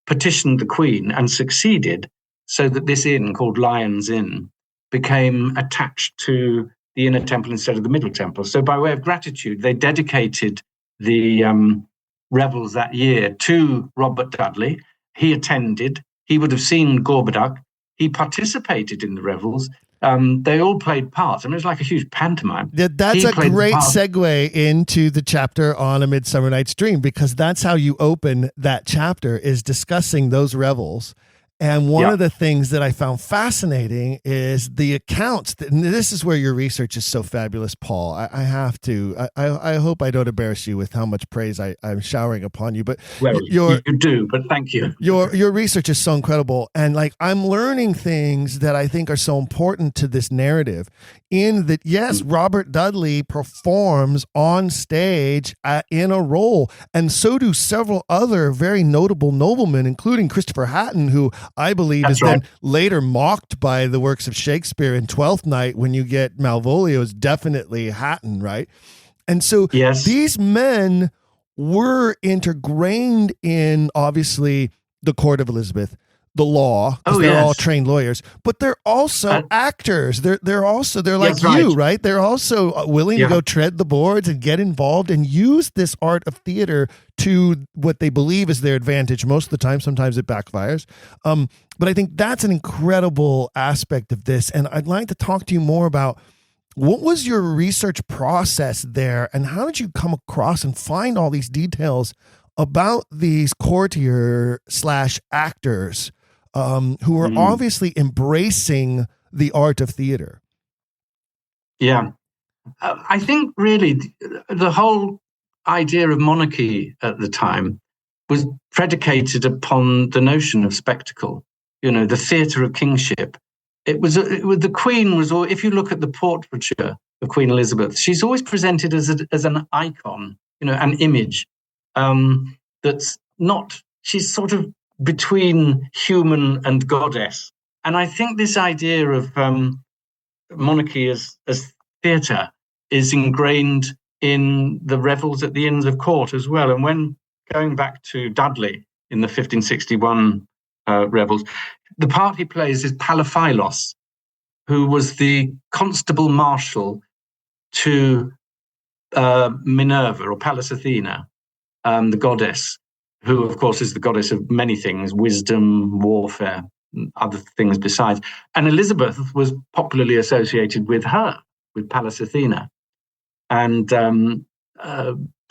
petitioned the Queen, and succeeded, so that this inn, called Lyon's Inn, became attached to the Inner Temple instead of the Middle Temple. So by way of gratitude, they dedicated the revels that year to Robert Dudley. He attended. He would have seen Gorboduc. He participated in the revels. They all played parts. I mean, it was like a huge pantomime. That's a great segue into the chapter on A Midsummer Night's Dream, because that's how you open that chapter, is discussing those revels. And one of the things that I found fascinating is the accounts. And this is where your research is so fabulous, Paul. I have to. I hope I don't embarrass you with how much praise I'm showering upon you. But you do. But thank you. Your research is so incredible, and I'm learning things that I think are so important to this narrative. In that, yes, Robert Dudley performs on stage in a role, and so do several other very notable noblemen, including Christopher Hatton, who I believe is then later mocked by the works of Shakespeare in Twelfth Night. When you get Malvolio's definitely Hatton, right? And so these men were ingrained in, obviously, the court of Elizabeth, the law, because they're all trained lawyers, but they're also actors. They're like you, right? They're also willing to go tread the boards and get involved and use this art of theater to what they believe is their advantage most of the time. Sometimes it backfires. But I think that's an incredible aspect of this. And I'd like to talk to you more about what was your research process there, and how did you come across and find all these details about these courtier/actors who were obviously embracing the art of theater? Yeah. I think really the whole idea of monarchy at the time was predicated upon the notion of spectacle. The theatre of kingship the Queen was, if you look at the portraiture of Queen Elizabeth, she's always presented as an icon, an image that's not. She's sort of between human and goddess, and I think this idea of monarchy as theatre is ingrained in the revels at the Inns of Court as well. And when going back to Dudley in the 1561 revels, the part he plays is Palaphilos, who was the constable marshal to Minerva or Pallas Athena, the goddess, who of course is the goddess of many things, wisdom, warfare, other things besides. And Elizabeth was popularly associated with her, with Pallas Athena. And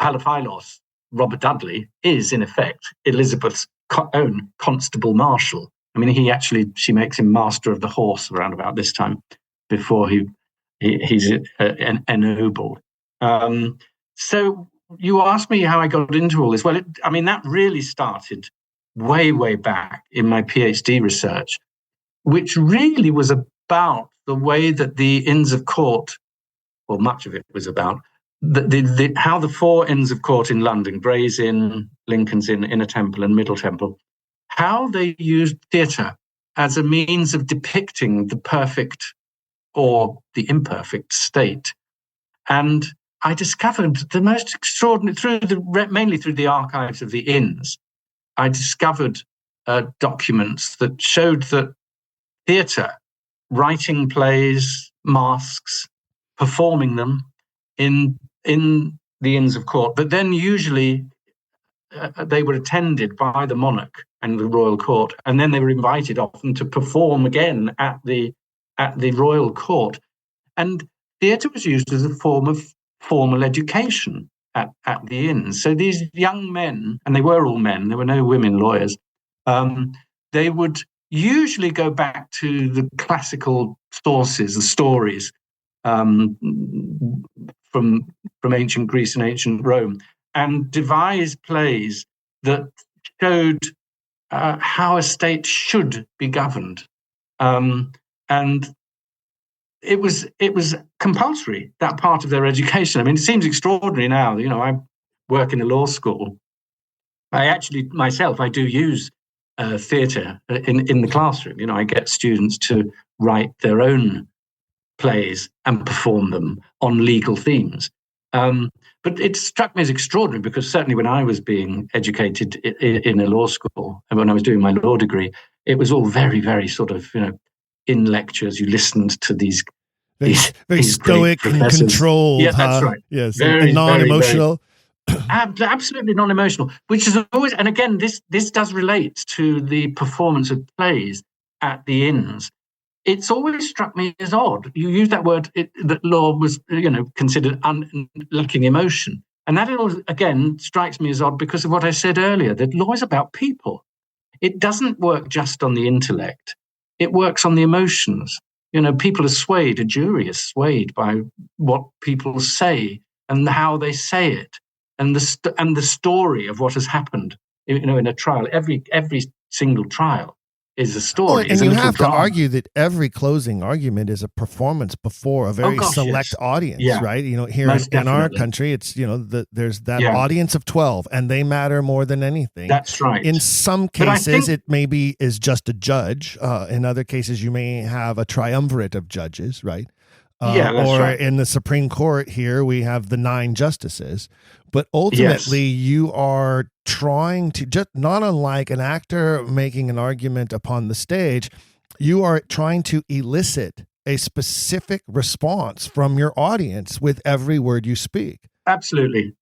Palaphilos, Robert Dudley, is in effect Elizabeth's own constable marshal. I mean, she makes him master of the horse around about this time, before he's ennobled. So you asked me how I got into all this. Well, that really started way, way back in my PhD research, which really was about the way that the Inns of Court, or much of it was about, how the four Inns of Court in London, Gray's Inn, Lincoln's Inn, Inner Temple and Middle Temple, how they used theatre as a means of depicting the perfect or the imperfect state. And I discovered the most extraordinary, mainly through the archives of the inns, I discovered documents that showed that theatre, writing plays, masks, performing them in the Inns of Court, but then usually they were attended by the monarch and the royal court, and then they were invited often to perform again at the royal court. And theatre was used as a form of formal education at the inns. So these young men, and they were all men, there were no women lawyers, they would usually go back to the classical sources, the stories from ancient Greece and ancient Rome, and devise plays that showed how a state should be governed. And it was compulsory, that part of their education. I mean, it seems extraordinary now. I work in a law school. I do use theatre in the classroom. I get students to write their own plays and perform them on legal themes. But it struck me as extraordinary because certainly when I was being educated in a law school and when I was doing my law degree, it was all very, very sort of, in lectures, you listened to these very stoic and controlled. Yeah, that's right. Yes, and non-emotional. Absolutely non-emotional, which is always, and again, this does relate to the performance of plays at the inns. It's always struck me as odd. You use that word, that law was, considered lacking emotion. And that, again, strikes me as odd because of what I said earlier, that law is about people. It doesn't work just on the intellect. It works on the emotions. People are swayed, a jury is swayed by what people say and how they say it, and the story of what has happened. In a trial, every single trial is a story. And you have to argue that every closing argument is a performance before a very select audience, right? Here in our country, it's there's that audience of 12, and they matter more than anything. That's right. In some cases, it maybe is just a judge. In other cases, you may have a triumvirate of judges, right? Right. In the Supreme Court here, we have the 9 justices. But ultimately, you are trying to, just not unlike an actor making an argument upon the stage, you are trying to elicit a specific response from your audience with every word you speak. Absolutely,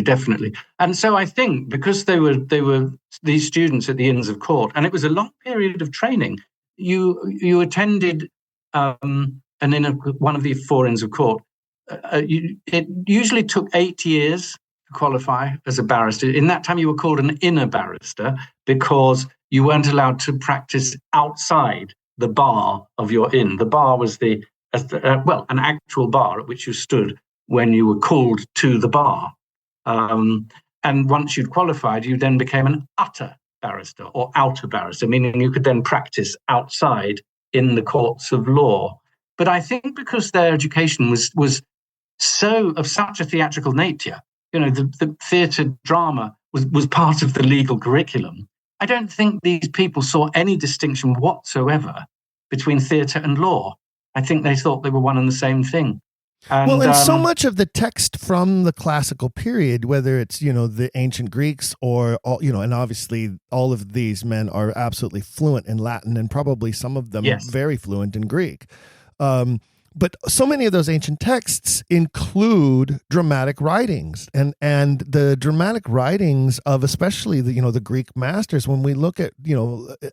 definitely. And so I think because they were these students at the Inns of Court, and it was a long period of training. You attended, and in one of the 4 Inns of Court, it usually took 8 years to qualify as a barrister. In that time, you were called an inner barrister because you weren't allowed to practice outside the bar of your inn. The bar was an actual bar at which you stood when you were called to the bar. And once you'd qualified, you then became an utter barrister or outer barrister, meaning you could then practice outside in the courts of law. But I think because their education was so of such a theatrical nature, the theatre drama was part of the legal curriculum. I don't think these people saw any distinction whatsoever between theatre and law. I think they thought they were one and the same thing. And so much of the text from the classical period, whether it's, the ancient Greeks or, and obviously all of these men are absolutely fluent in Latin and probably some of them very fluent in Greek. But so many of those ancient texts include dramatic writings and the dramatic writings of especially the Greek masters. When we look at,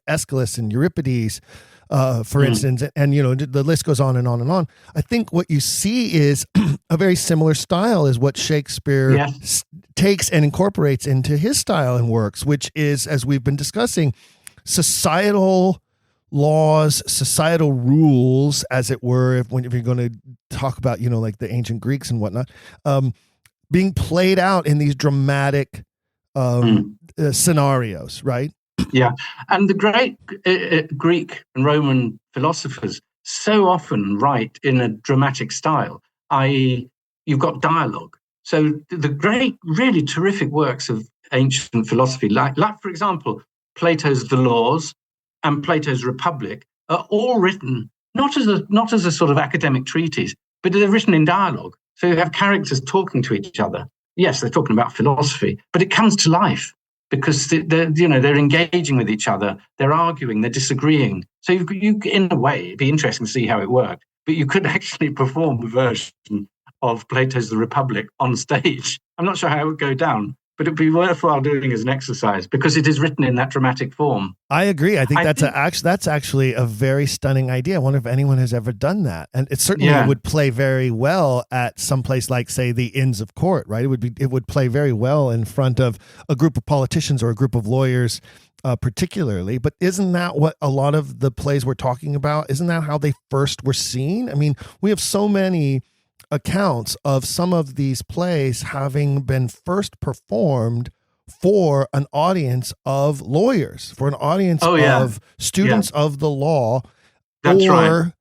Aeschylus and Euripides, for instance, and the list goes on and on and on. I think what you see is a very similar style is what Shakespeare takes and incorporates into his style and works, which is, as we've been discussing, societal laws, societal rules, as it were, if you're going to talk about, like the ancient Greeks and whatnot, being played out in these dramatic scenarios, right? Yeah, and the great Greek and Roman philosophers so often write in a dramatic style, i.e. you've got dialogue. So the great, really terrific works of ancient philosophy, like for example, Plato's The Laws and Plato's Republic, are all written not as a sort of academic treatise, but they're written in dialogue. So you have characters talking to each other. Yes, they're talking about philosophy, but it comes to life because they're engaging with each other, they're arguing, they're disagreeing. So you in a way, it'd be interesting to see how it worked. But you could actually perform a version of Plato's The Republic on stage. I'm not sure how it would go down, but it'd be worthwhile doing as an exercise because it is written in that dramatic form. I agree. I think that's actually a very stunning idea. I wonder if anyone has ever done that. And it certainly would play very well at some place like, say, the Inns of Court, right? It would play very well in front of a group of politicians or a group of lawyers, particularly. But isn't that what a lot of the plays we're talking about? Isn't that how they first were seen? I mean, we have so many accounts of some of these plays having been first performed for an audience of lawyers, for an audience of students of the law, or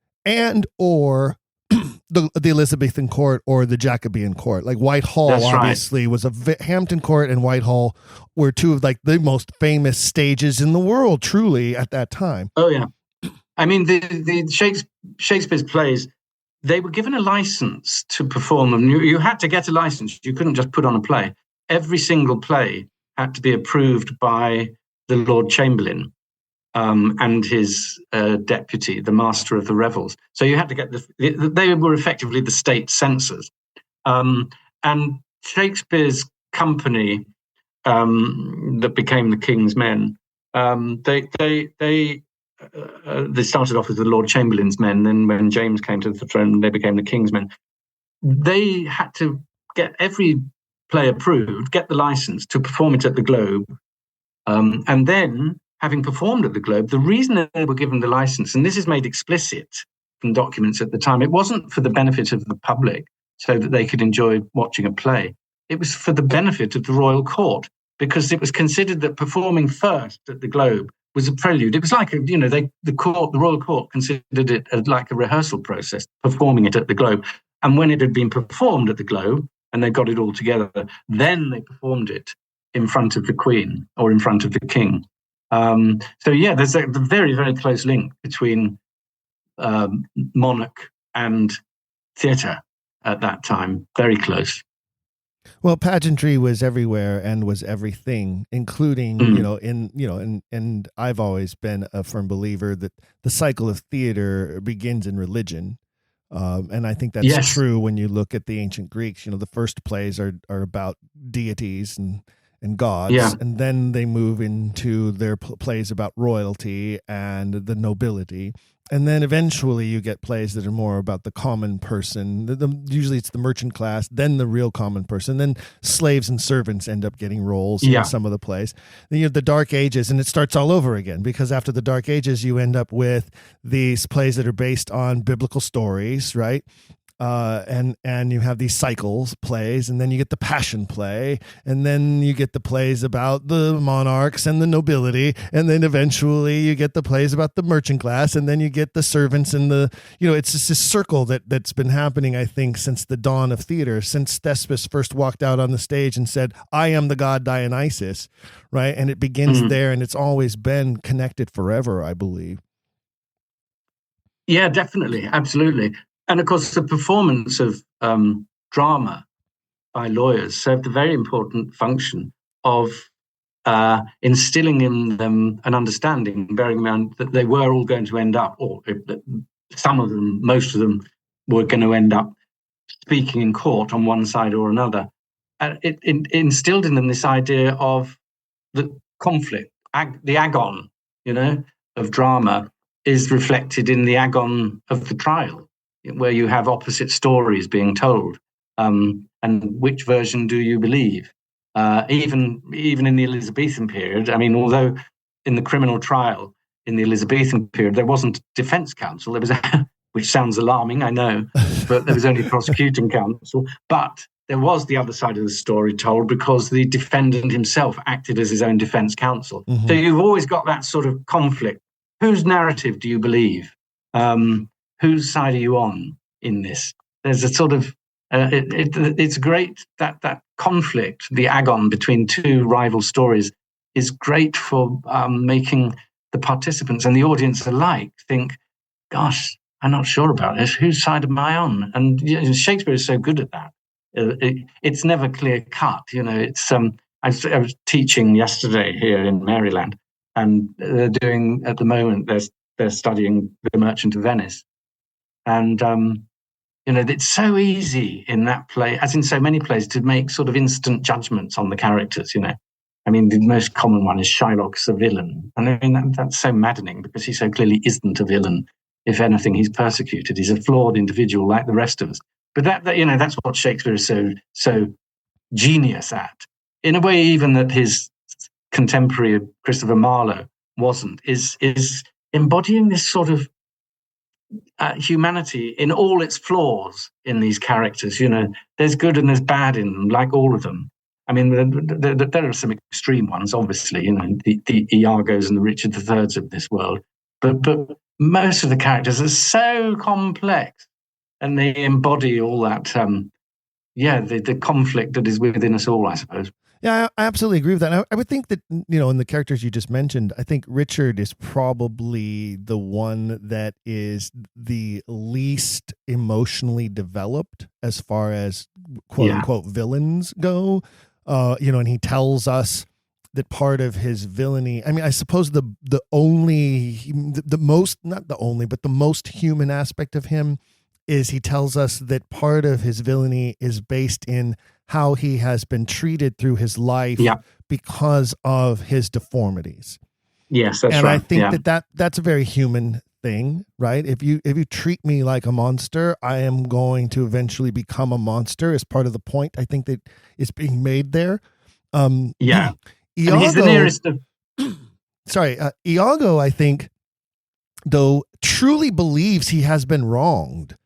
the Elizabethan court or the Jacobean court. Like Whitehall obviously was Hampton Court and Whitehall were two of like the most famous stages in the world, truly, at that time. Oh yeah. I mean, the Shakespeare's plays, they were given a license to perform them. You had to get a license. You couldn't just put on a play. Every single play had to be approved by the Lord Chamberlain and his deputy, the Master of the Revels. So you had to get they were effectively the state censors. And Shakespeare's company that became the King's Men, they started off as the Lord Chamberlain's Men. Then when James came to the throne, they became the King's Men. They had to get every play approved, get the license to perform it at the Globe. And then, having performed at the Globe, the reason that they were given the license, and this is made explicit from documents at the time, it wasn't for the benefit of the public so that they could enjoy watching a play. It was for the benefit of the royal court, because it was considered that performing first at the Globe was a prelude. It was like, the royal court considered it as like a rehearsal process, performing it at the Globe. And when it had been performed at the Globe and they got it all together, then they performed it in front of the Queen or in front of the King. There's a very, very close link between monarch and theatre at that time. Very close. Well, pageantry was everywhere and was everything, including, and I've always been a firm believer that the cycle of theater begins in religion. And I think that's true when you look at the ancient Greeks. The first plays are about deities and gods, and then they move into their plays about royalty and the nobility. And then eventually you get plays that are more about the common person. Usually it's the merchant class, then the real common person. Then slaves and servants end up getting roles in some of the plays. Then you have the Dark Ages, and it starts all over again, because after the Dark Ages, you end up with these plays that are based on biblical stories, right? and you have these cycles plays, and then you get the passion play, and then you get the plays about the monarchs and the nobility, and then eventually you get the plays about the merchant class, and then you get the servants and the, it's just this circle that's been happening, I think, since the dawn of theater, since Thespis first walked out on the stage and said, "I am the god Dionysus," right? And it begins there, and it's always been connected forever, I believe. Yeah, definitely, absolutely. And of course, the performance of drama by lawyers served a very important function of instilling in them an understanding, bearing in mind that they were all going to end up, or some of them, most of them, were going to end up speaking in court on one side or another. It instilled in them this idea of the conflict, the agon, of drama is reflected in the agon of the trial, where you have opposite stories being told, and which version do you believe? Even in the Elizabethan period, although in the criminal trial in the Elizabethan period there wasn't a defence counsel, there was which sounds alarming, I know, but there was only a prosecuting counsel. But there was the other side of the story told because the defendant himself acted as his own defence counsel. Mm-hmm. So you've always got that sort of conflict. Whose narrative do you believe? Whose side are you on in this? There's a sort of it's great that conflict, the agon between two rival stories, is great for making the participants and the audience alike think, "Gosh, I'm not sure about this. Whose side am I on?" And Shakespeare is so good at that. It's never clear cut. It's I was teaching yesterday here in Maryland, and they're doing at the moment. They're studying The Merchant of Venice, and it's so easy in that play, as in so many plays, to make sort of instant judgments on the characters. The most common one is Shylock's a villain, and that's so maddening because he so clearly isn't a villain. If anything, he's persecuted. He's a flawed individual like the rest of us. But that's what Shakespeare is so genius at. In a way, even that his contemporary Christopher Marlowe wasn't, is embodying this sort of humanity in all its flaws in these characters. There's good and there's bad in them, like all of them. There are some extreme ones, obviously, the Iagos and the Richard IIIs of this world. But most of the characters are so complex, and they embody all that, the conflict that is within us all, I suppose. Yeah, I absolutely agree with that. I would think that, in the characters you just mentioned, I think Richard is probably the one that is the least emotionally developed as far as quote unquote villains go. And he tells us that part of his villainy, I suppose the most human aspect of him is he tells us that part of his villainy is based in how he has been treated through his life because of his deformities. Yes, that's and right. I think that's a very human thing, right? If you treat me like a monster, I am going to eventually become a monster, is part of the point I think that is being made there. Iago, and he's the nearest of... Iago, I think, though, truly believes he has been wronged.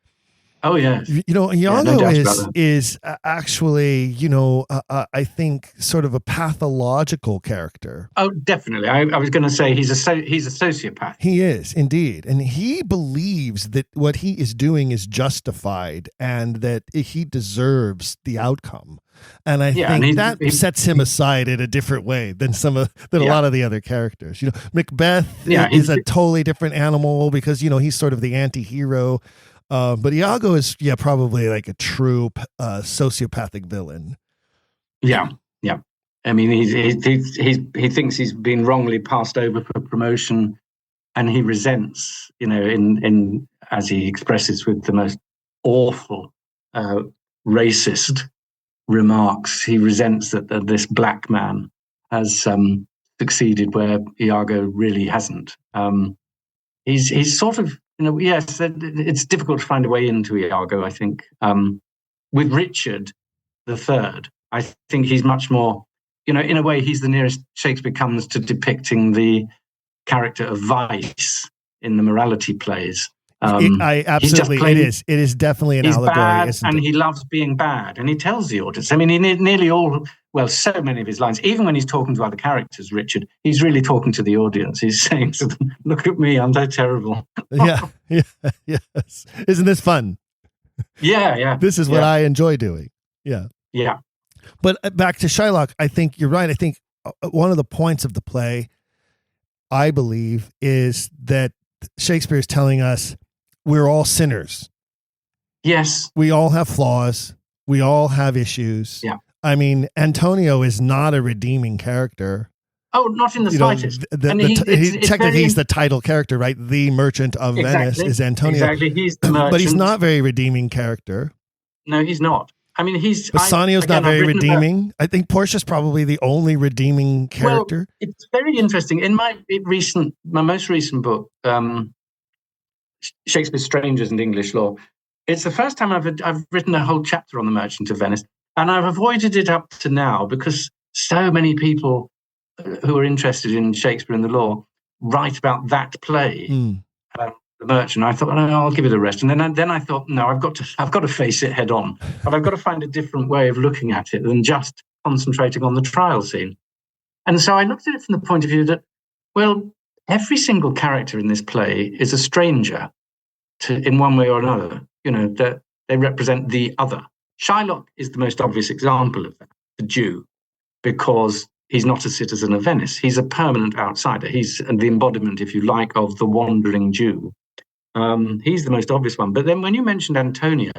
Oh, yes. Iago is actually, I think, sort of a pathological character. Oh, definitely. I was going to say he's a sociopath. He is, indeed. And he believes that what he is doing is justified and that he deserves the outcome. And I think that sets him aside in a different way than a lot of the other characters. Macbeth is a totally different animal because, he's sort of the anti-hero. But Iago is, probably like a true sociopathic villain. Yeah. He thinks he's been wrongly passed over for promotion, and he resents, in as he expresses with the most awful racist remarks, he resents that this black man has succeeded where Iago really hasn't. He's sort of, yes, it's difficult to find a way into Iago, I think. With Richard III, I think he's much more, in a way, he's the nearest Shakespeare comes to depicting the character of vice in the morality plays. I absolutely, it is definitely an allegory, bad, isn't and it? he loves being bad, and he tells the audience. I mean, so many of his lines, even when he's talking to other characters, Richard, he's really talking to the audience. He's saying to them, "Look at me, I'm so terrible." yes. Isn't this fun? Yeah. This is what I enjoy doing. Yeah. But back to Shylock, I think you're right. I think one of the points of the play, I believe, is that Shakespeare is telling us we're all sinners. Yes. We all have flaws. We all have issues. Yeah. I mean, Antonio is not a redeeming character. Oh, not in the slightest. He's the title character, right? The merchant of Venice is Antonio. Exactly, he's the merchant. But he's not a very redeeming character. No, he's not. I mean, Bassanio's not very redeeming. I think Portia's probably the only redeeming character. Well, it's very interesting. In my most recent book, Shakespeare's Strangers and English Law, it's the first time I've written a whole chapter on the Merchant of Venice, and I've avoided it up to now because so many people who are interested in Shakespeare and the law write about that play, The Merchant. I thought, I'll give it a rest, and then I thought, no, I've got to face it head on, but I've got to find a different way of looking at it than just concentrating on the trial scene. And so I looked at it from the point of view that, well, every single character in this play is a stranger in one way or another. That they represent the other. Shylock is the most obvious example of that, the Jew, because he's not a citizen of Venice. He's a permanent outsider. He's the embodiment, if you like, of the wandering Jew. He's the most obvious one. But then when you mentioned Antonio,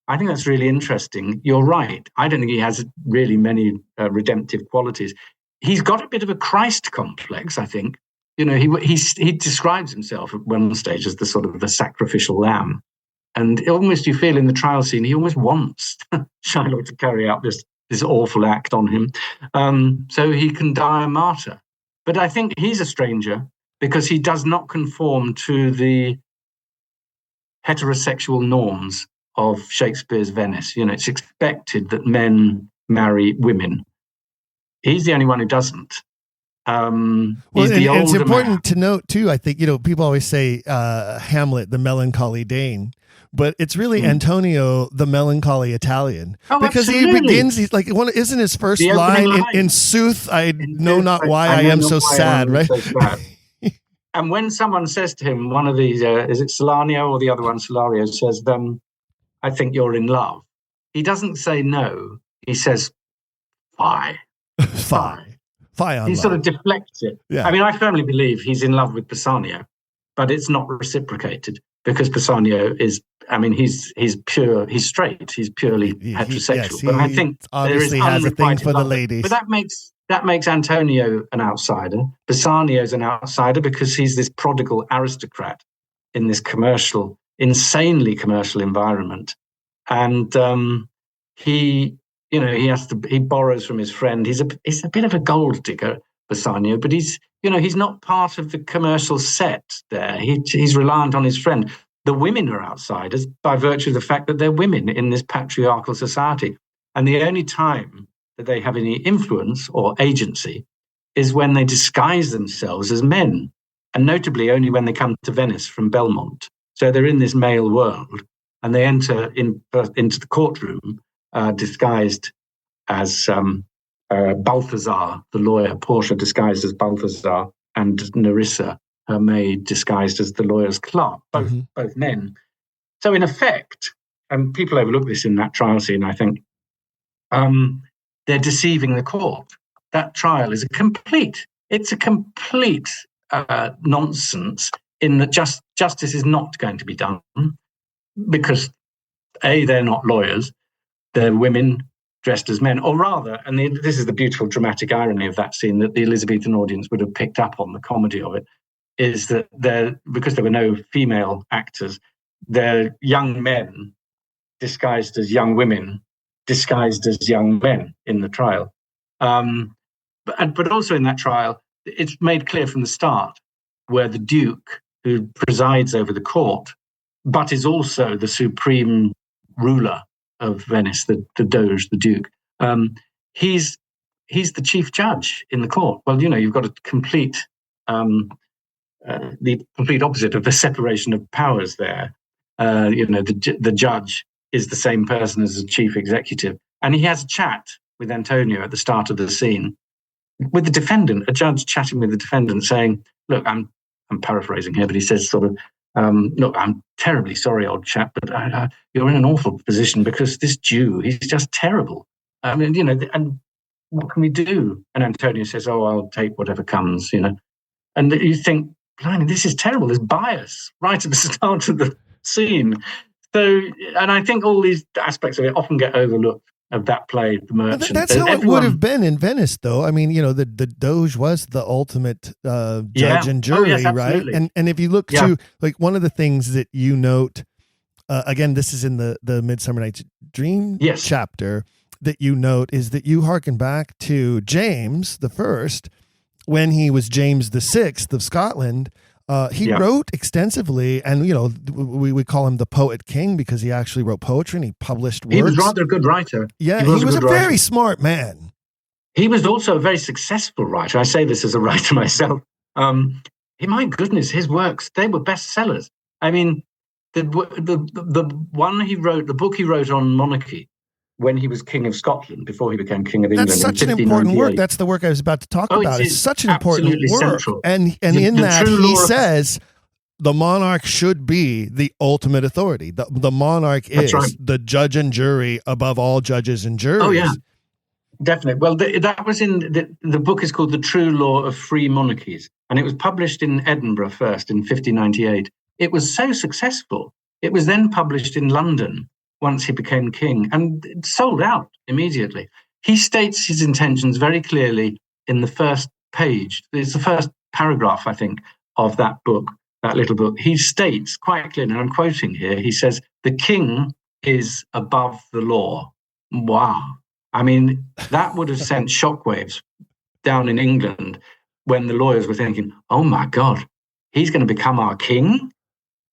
I think that's really interesting. You're right. I don't think he has really many redemptive qualities. He's got a bit of a Christ complex, I think. He describes himself at one stage as the sort of the sacrificial lamb. And almost you feel in the trial scene, he almost wants Shylock to carry out this awful act on him, so he can die a martyr. But I think he's a stranger because he does not conform to the heterosexual norms of Shakespeare's Venice. It's expected that men marry women. He's the only one who doesn't. It's important to note too, I think, people always say Hamlet, the melancholy Dane, but it's really Antonio, the melancholy Italian, because absolutely. He begins, he's like, isn't his first line, in sooth, I know not why I am so sad, right? And when someone says to him, one of these, is it Salanio or the other one, Salario, says, I think you're in love. He doesn't say no. He says, fie. He sort of deflects it. Yeah. I mean, I firmly believe he's in love with Bassanio, but it's not reciprocated because Bassanio is, he's pure, he's straight, he's purely heterosexual. But I think obviously there is has a thing for the ladies. But that makes Antonio an outsider. Bassanio's an outsider because he's this prodigal aristocrat in this insanely commercial environment. And he borrows from his friend. He's a bit of a gold digger, Bassanio, but he's not part of the commercial set there. He's reliant on his friend. The women are outsiders by virtue of the fact that they're women in this patriarchal society. And the only time that they have any influence or agency is when they disguise themselves as men, and notably only when they come to Venice from Belmont. So they're in this male world, and they enter into the courtroom disguised as Balthazar, the lawyer, Portia disguised as Balthazar, and Nerissa, her maid, disguised as the lawyer's clerk, both men. So in effect, and people overlook this in that trial scene, I think, they're deceiving the court. That trial is a complete nonsense in that justice is not going to be done because, A, they're not lawyers, they're women dressed as men, or rather, and this is the beautiful dramatic irony of that scene that the Elizabethan audience would have picked up on, the comedy of it, is that because there were no female actors, they're young men disguised as young women, disguised as young men in the trial. But also in that trial, it's made clear from the start where the Duke, who presides over the court, but is also the supreme ruler of Venice, the Doge, the Duke, he's the chief judge in the court. Well, you've got a complete the complete opposite of the separation of powers there. The judge is the same person as the chief executive. And he has a chat with Antonio at the start of the scene with the defendant, a judge chatting with the defendant saying, look, I'm paraphrasing here, but he says sort of, look, I'm terribly sorry, old chap, but you're in an awful position because this Jew, he's just terrible. I mean, and what can we do? And Antonio says, oh, I'll take whatever comes, And you think, blimey, this is terrible. There's bias right at the start of the scene. So, and I think all these aspects of it often get overlooked of that play, The Merchant. That's how it would have been in Venice, though. I mean, the Doge was the ultimate judge and jury, right? And if you look to, like, one of the things that you note, again, this is in the Midsummer Night's Dream chapter, that you note is that you hearken back to James the First, when he was James the Sixth of Scotland. He wrote extensively, and we call him the Poet King because he actually wrote poetry and he published works. He was rather a good writer. Yeah, he was a very smart man. He was also a very successful writer. I say this as a writer myself. My goodness, his works, they were bestsellers. I mean, the one he wrote, the book he wrote on monarchy, when he was King of Scotland, before he became King of England. That's such an important work. That's the work I was about to talk about. It's such an important work. Central. And in that, he says the monarch should be the ultimate authority. The monarch is the judge and jury above all judges and juries. Oh, yeah. Definitely. Well, that was in the book is called The True Law of Free Monarchies, and it was published in Edinburgh first in 1598. It was so successful. It was then published in London once he became king, and it sold out immediately. He states his intentions very clearly in the first page. It's the first paragraph, I think, of that book, that little book. He states quite clearly, and I'm quoting here, he says, the king is above the law. Wow. I mean, that would have sent shockwaves down in England when the lawyers were thinking, oh my God, he's going to become our king,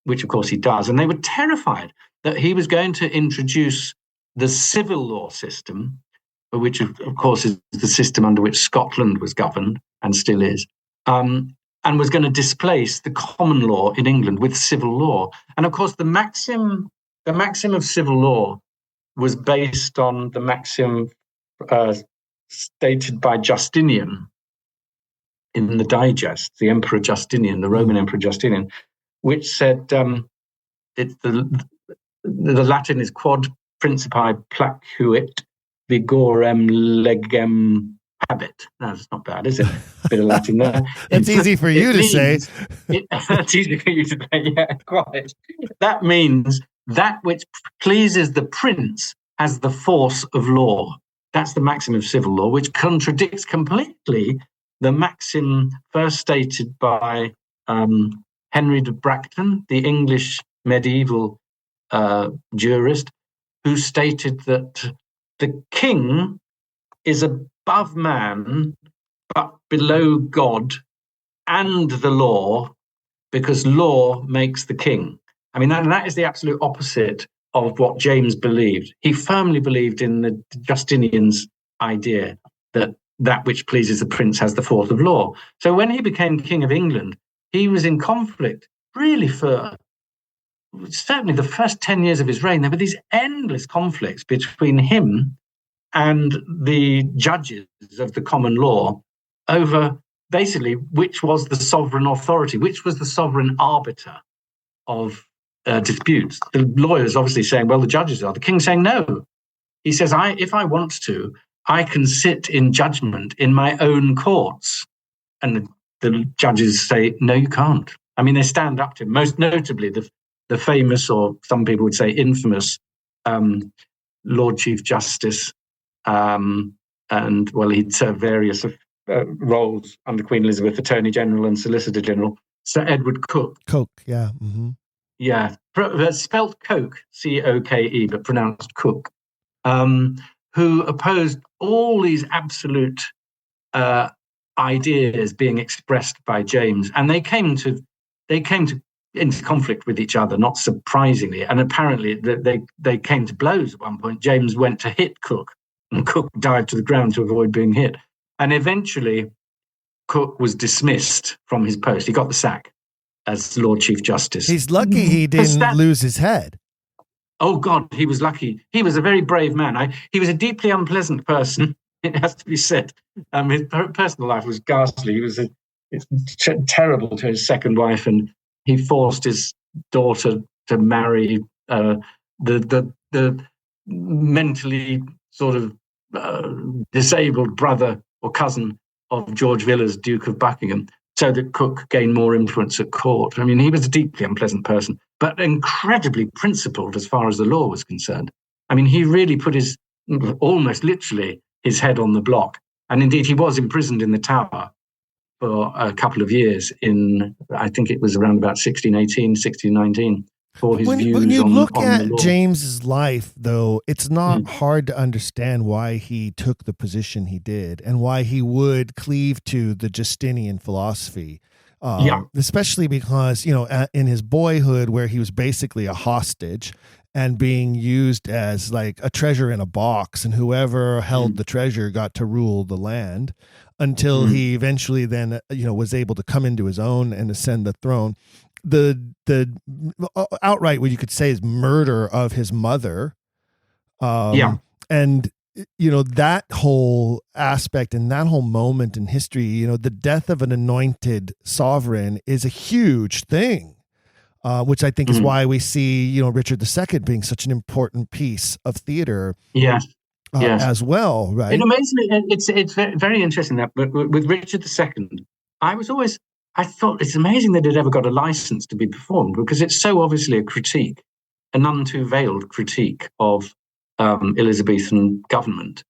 which of course he does. And they were terrified that he was going to introduce the civil law system, which of course is the system under which Scotland was governed and still is, and was going to displace the common law in England with civil law. And of course, the maxim of civil law was based on the maxim stated by Justinian in the Digest, the Emperor Justinian, the Roman Emperor Justinian, which said the Latin is quod principi placuit vigorem legem habet. No, that's not bad, is it? A bit of Latin there. That's easy for you to say. That's easy for you to say, yeah, quite. That means that which pleases the prince has the force of law. That's the maxim of civil law, which contradicts completely the maxim first stated by Henry de Bracton, the English medieval jurist, who stated that the king is above man but below God and the law, because law makes the king. I mean, that is the absolute opposite of what James believed. He firmly believed in the Justinian's idea that which pleases the prince has the force of law. So when he became King of England, he was in conflict really for certainly the first 10 years of his reign. There were these endless conflicts between him and the judges of the common law over basically which was the sovereign authority, which was the sovereign arbiter of disputes. The lawyers obviously saying, well, the judges are. The king saying, no. He says, if I want to, I can sit in judgment in my own courts. And the judges say, no, you can't. I mean, they stand up to him. Most notably, the famous, or some people would say infamous, Lord Chief Justice, and, well, he'd served various roles under Queen Elizabeth, Attorney General and Solicitor General, Sir Edward Coke. Coke, yeah. Mm-hmm. Yeah, spelt Coke, C-O-K-E, but pronounced Cook, who opposed all these absolute ideas being expressed by James, and they came into conflict with each other, not surprisingly. And apparently they came to blows at one point. James went to hit Cook, and Cook dived to the ground to avoid being hit. And eventually, Cook was dismissed from his post. He got the sack. as Lord Chief Justice. He's lucky he didn't lose his head. Oh, God, he was lucky. He was a very brave man. He was a deeply unpleasant person, it has to be said. His personal life was ghastly. He was terrible to his second wife, and he forced his daughter to marry the mentally sort of disabled brother or cousin of George Villiers, Duke of Buckingham, so that Cook gained more influence at court. I mean, he was a deeply unpleasant person, but incredibly principled as far as the law was concerned. I mean, he really put almost literally his head on the block. And indeed, he was imprisoned in the Tower for a couple of years I think it was around about 1618, 1619, for his views on the law. When you look at James's life, though, it's not hard to understand why he took the position he did and why he would cleave to the Justinian philosophy. Especially because, in his boyhood, where he was basically a hostage and being used as like a treasure in a box, and whoever held the treasure got to rule the land until he eventually then, was able to come into his own and ascend the throne. The outright, what you could say, is murder of his mother. And that whole aspect and that whole moment in history, the death of an anointed sovereign is a huge thing, which I think is why we see, Richard II being such an important piece of theater. As well, right? It amazes me. It's very interesting that, but with Richard II, I thought it's amazing that it ever got a license to be performed, because it's so obviously a critique, a none too veiled critique of Elizabethan government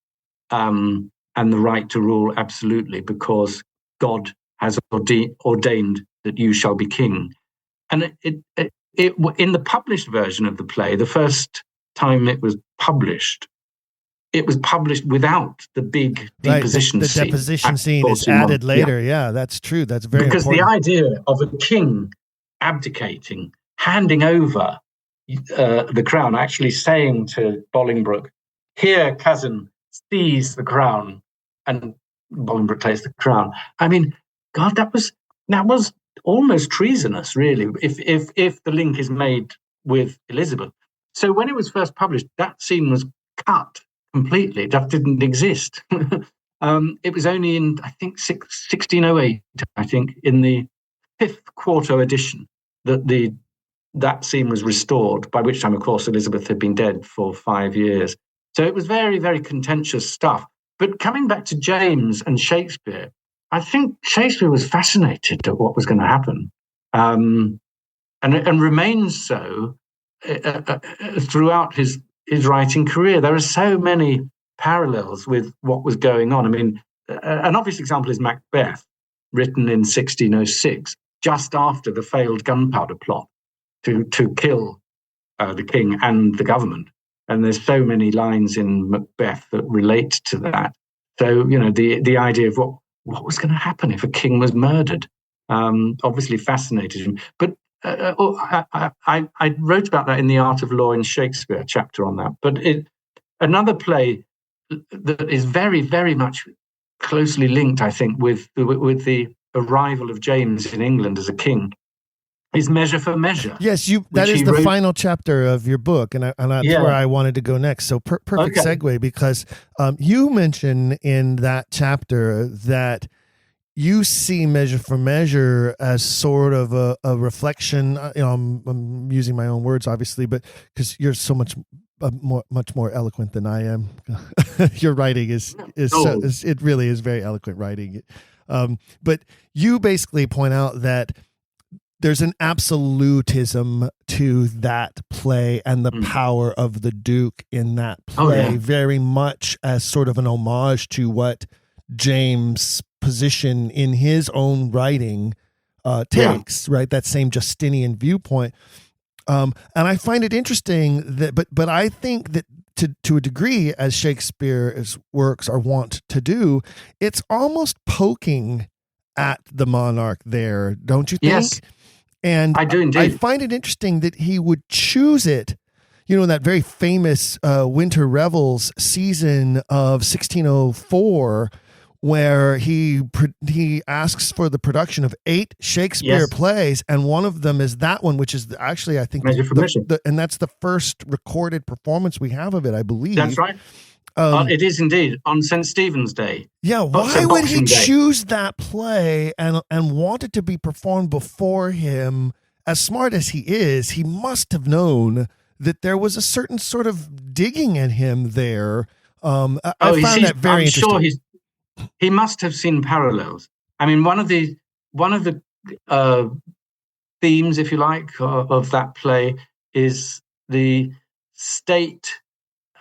and the right to rule absolutely, because God has ordained that you shall be king. And it in the published version of the play, the first time it was published without the big deposition scene. The deposition scene is added later. Yeah, that's true. That's very because important. The idea of a king abdicating, handing over the crown, actually saying to Bolingbroke, "Here, cousin, seize the crown," and Bolingbroke takes the crown. I mean, God, that was almost treasonous, really, if the link is made with Elizabeth. So when it was first published, that scene was cut completely. That didn't exist. It was only in, I think, 1608, I think, in the 5th quarto edition, that scene was restored, by which time, of course, Elizabeth had been dead for 5 years. So it was very, very contentious stuff. But coming back to James and Shakespeare, I think Shakespeare was fascinated at what was going to happen, and remains so throughout his writing career. There are so many parallels with what was going on. I mean, an obvious example is Macbeth, written in 1606, just after the failed gunpowder plot to kill the king and the government. And there's so many lines in Macbeth that relate to that. So, the idea of what was going to happen if a king was murdered obviously fascinated him. But I wrote about that in The Art of Law in Shakespeare, a chapter on that. But another play that is very, very much closely linked, I think, with the arrival of James in England as a king is Measure for Measure. Yes, that is the final chapter of your book, and that's where I wanted to go next. So perfect segue, because you mention in that chapter that you see Measure for Measure as sort of a reflection. I'm using my own words, obviously, but because you're so much more eloquent than I am. Your writing is it really is very eloquent writing. But you basically point out that there's an absolutism to that play and the power of the Duke in that play, very much as sort of an homage to what James' position in his own writing takes, right? That same Justinian viewpoint. And I find it interesting that, but I think that to a degree, as Shakespeare's works are wont to do, it's almost poking at the monarch there, don't you think? Yes. And I do indeed. I find it interesting that he would choose it, that very famous Winter Revels season of 1604, where he asks for the production of 8 Shakespeare plays, and one of them is that one, which is actually, I think, Measure for Measure. and that's the first recorded performance we have of it, I believe. That's right. It is indeed on St. Stephen's Day. Yeah, why would he choose that play and want it to be performed before him? As smart as he is, he must have known that there was a certain sort of digging at him there. I found that very interesting. I'm sure he must have seen parallels. I mean, one of the themes, if you like, of that play is the state,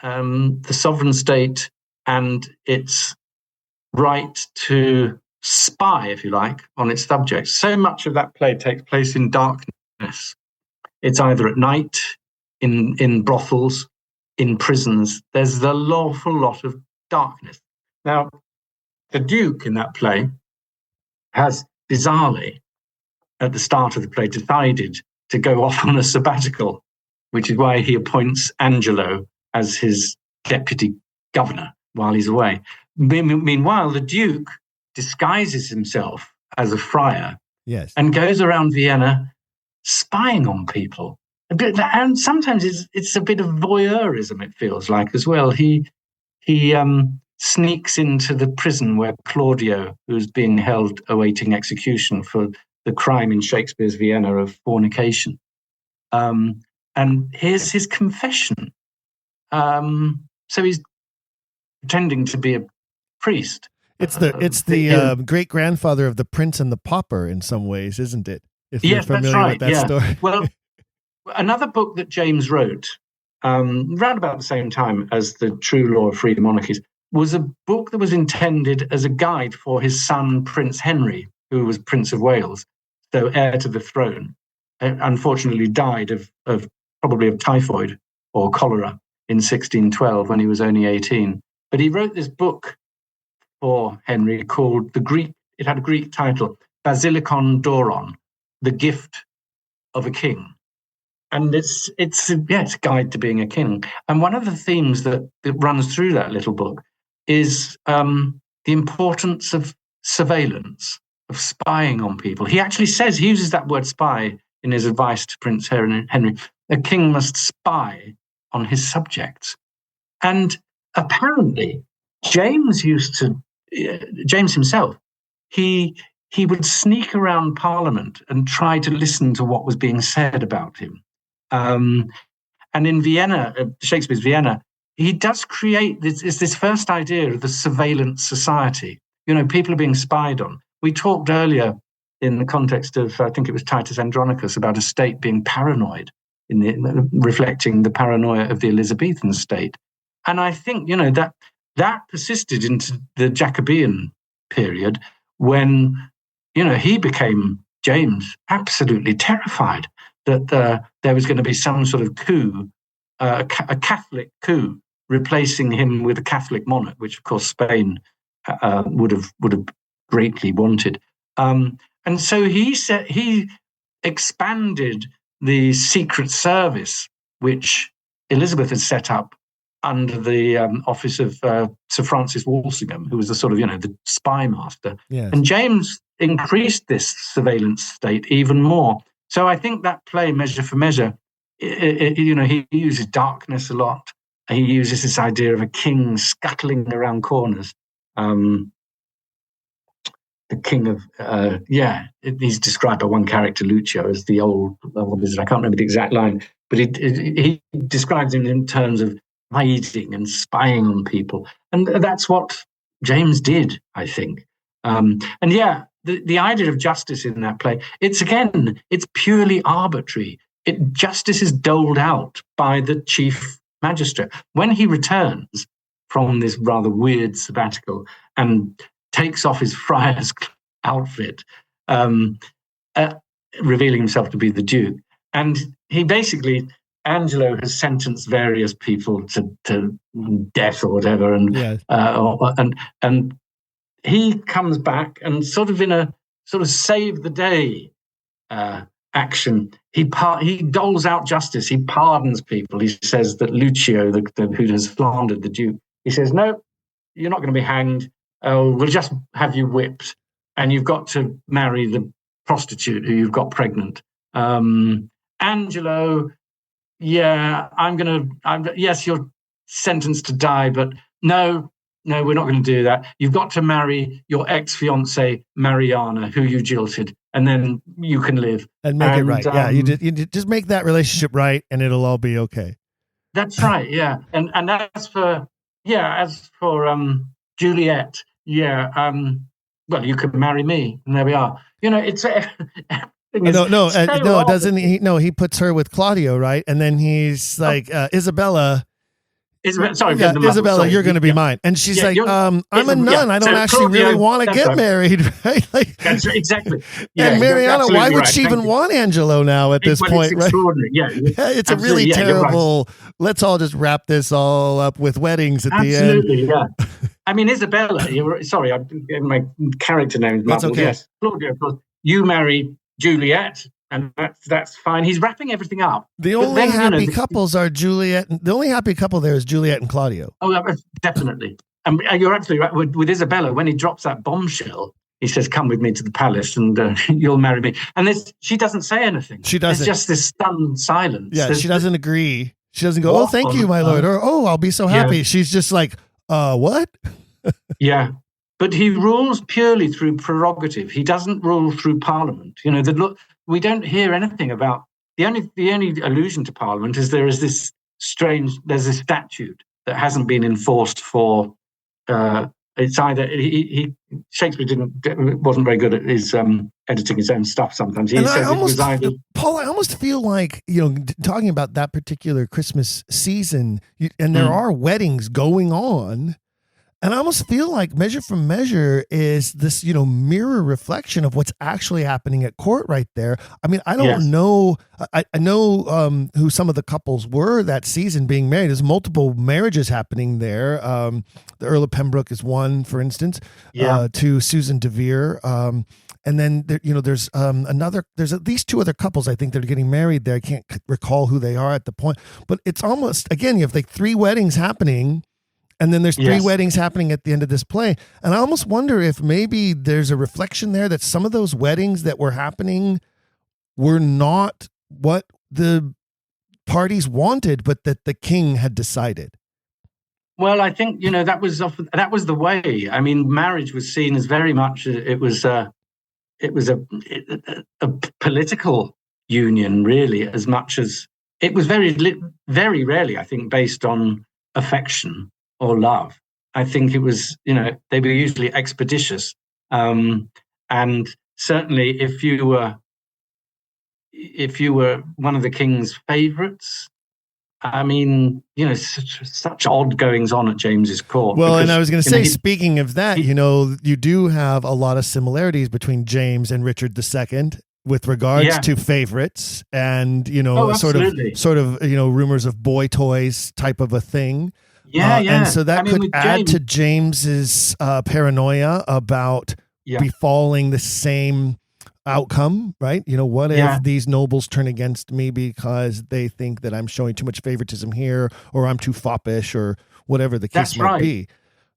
the sovereign state, and its right to spy, if you like, on its subjects. So much of that play takes place in darkness. It's either at night, in brothels, in prisons. There's an awful lot of darkness. Now, the Duke in that play has bizarrely, at the start of the play, decided to go off on a sabbatical, which is why he appoints Angelo as his deputy governor while he's away. Meanwhile, the Duke disguises himself as a friar, and goes around Vienna spying on people. And sometimes it's a bit of voyeurism, it feels like, as well. He sneaks into the prison where Claudio, who's being held awaiting execution for the crime in Shakespeare's Vienna of fornication. And here's his confession. So he's pretending to be a priest. It's the great grandfather of the Prince and the Pauper in some ways, isn't it? If you're familiar with that story. Well, another book that James wrote, round about the same time as The True Law of Free Monarchies, was a book that was intended as a guide for his son, Prince Henry, who was Prince of Wales, so heir to the throne. Unfortunately died of probably of typhoid or cholera in 1612 when he was only 18. But he wrote this book for Henry called it had a Greek title, Basilikon Doron, The Gift of a King. And it's a guide to being a king. And one of the themes that runs through that little book is the importance of surveillance, of spying on people. He actually says, he uses that word spy in his advice to Prince Henry. A king must spy on his subjects. And apparently, James himself, he would sneak around Parliament and try to listen to what was being said about him. And in Vienna, Shakespeare's Vienna, he does create this first idea of the surveillance society. You know, people are being spied on. We talked earlier in the context of, I think it was Titus Andronicus, about a state being paranoid, reflecting the paranoia of the Elizabethan state. And I think, that persisted into the Jacobean period when, he became, James, absolutely terrified that there was going to be some sort of coup, a Catholic coup, replacing him with a Catholic monarch, which, of course, Spain would have greatly wanted. And so he expanded the Secret Service, which Elizabeth had set up under the office of Sir Francis Walsingham, who was the sort of, the spy master. Yes. And James increased this surveillance state even more. So I think that play, Measure for Measure, he uses darkness a lot. He uses this idea of a king scuttling around corners. The king of, he's described by one character, Lucio, as the old, what is it? I can't remember the exact line, but he describes him in terms of hiding and spying on people. And that's what James did, I think. The idea of justice in that play, it's purely arbitrary. Justice is doled out by the chief magistrate. When he returns from this rather weird sabbatical and takes off his friar's outfit, revealing himself to be the Duke, and he basically, Angelo has sentenced various people to death or whatever, and he comes back and sort of in a sort of save the day action, he doles out justice. He pardons people. He says that Lucio, who has slandered the Duke, he says, no, you're not going to be hanged. oh, we'll just have you whipped, and you've got to marry the prostitute who you've got pregnant. Angelo, yeah, yes, you're sentenced to die, but no, we're not going to do that. You've got to marry your ex-fiancée, Mariana, who you jilted, and then you can live. And make it right. You just make that relationship right, and it'll all be okay. That's right, yeah. And as for Juliet, well, you could marry me, and there we are. It's doesn't he? No, he puts her with Claudio, right? And then he's like, Isabella, you're going to be mine. And she's like, I'm a nun. I don't actually really want to get married, right? Like, that's exactly. And Mariana, why would she even want Angelo now at this point, right? Extraordinary. Yeah, it's a really terrible. Right. Let's all just wrap this all up with weddings at the end. Absolutely, yeah. I mean, Isabella. Sorry, I'm getting my character names. That's okay. Yes, Claudio. Of course, you marry Juliet. And that's fine. He's wrapping everything up. The only happy couples are Juliet. The only happy couple there is Juliet and Claudio. Oh, definitely. And you're absolutely right. With Isabella, when he drops that bombshell, he says, "Come with me to the palace, and you'll marry me." And she doesn't say anything. She doesn't. It's just this stunned silence. Yeah, she doesn't agree. She doesn't go, "Oh, thank you, my lord," or "Oh, I'll be so happy." Yeah. She's just like, what? Yeah. But he rules purely through prerogative. He doesn't rule through Parliament. We don't hear anything about the only allusion to Parliament is there's this statute that hasn't been enforced for. It's either Shakespeare wasn't very good at his editing his own stuff. Sometimes Paul, I almost feel like talking about that particular Christmas season, and there are weddings going on. And I almost feel like Measure for Measure is this, mirror reflection of what's actually happening at court right there. I mean, I don't know. I know who some of the couples were that season being married. There's multiple marriages happening there. The Earl of Pembroke is one, for instance, to Susan de Vere. And then, there's there's at least two other couples, I think, that are getting married there. I can't recall who they are at the point. But it's almost, again, you have like three weddings happening. And then there's three weddings happening at the end of this play. And I almost wonder if maybe there's a reflection there that some of those weddings that were happening were not what the parties wanted, but that the king had decided. Well, I think, that was the way. I mean, marriage was seen as very much, it was a political union, really, as much as it was very, very rarely, I think, based on affection or love. I think it was, they were usually expeditious. And certainly if you were one of the king's favorites, I mean, such odd goings on at James's court. Well, and I was going to say, speaking of that, you do have a lot of similarities between James and Richard II with regards to favorites and, sort of, rumors of boy toys type of a thing. And so that could add to James's paranoia about befalling the same outcome, right? What if these nobles turn against me because they think that I'm showing too much favoritism here, or I'm too foppish, or whatever the case might be.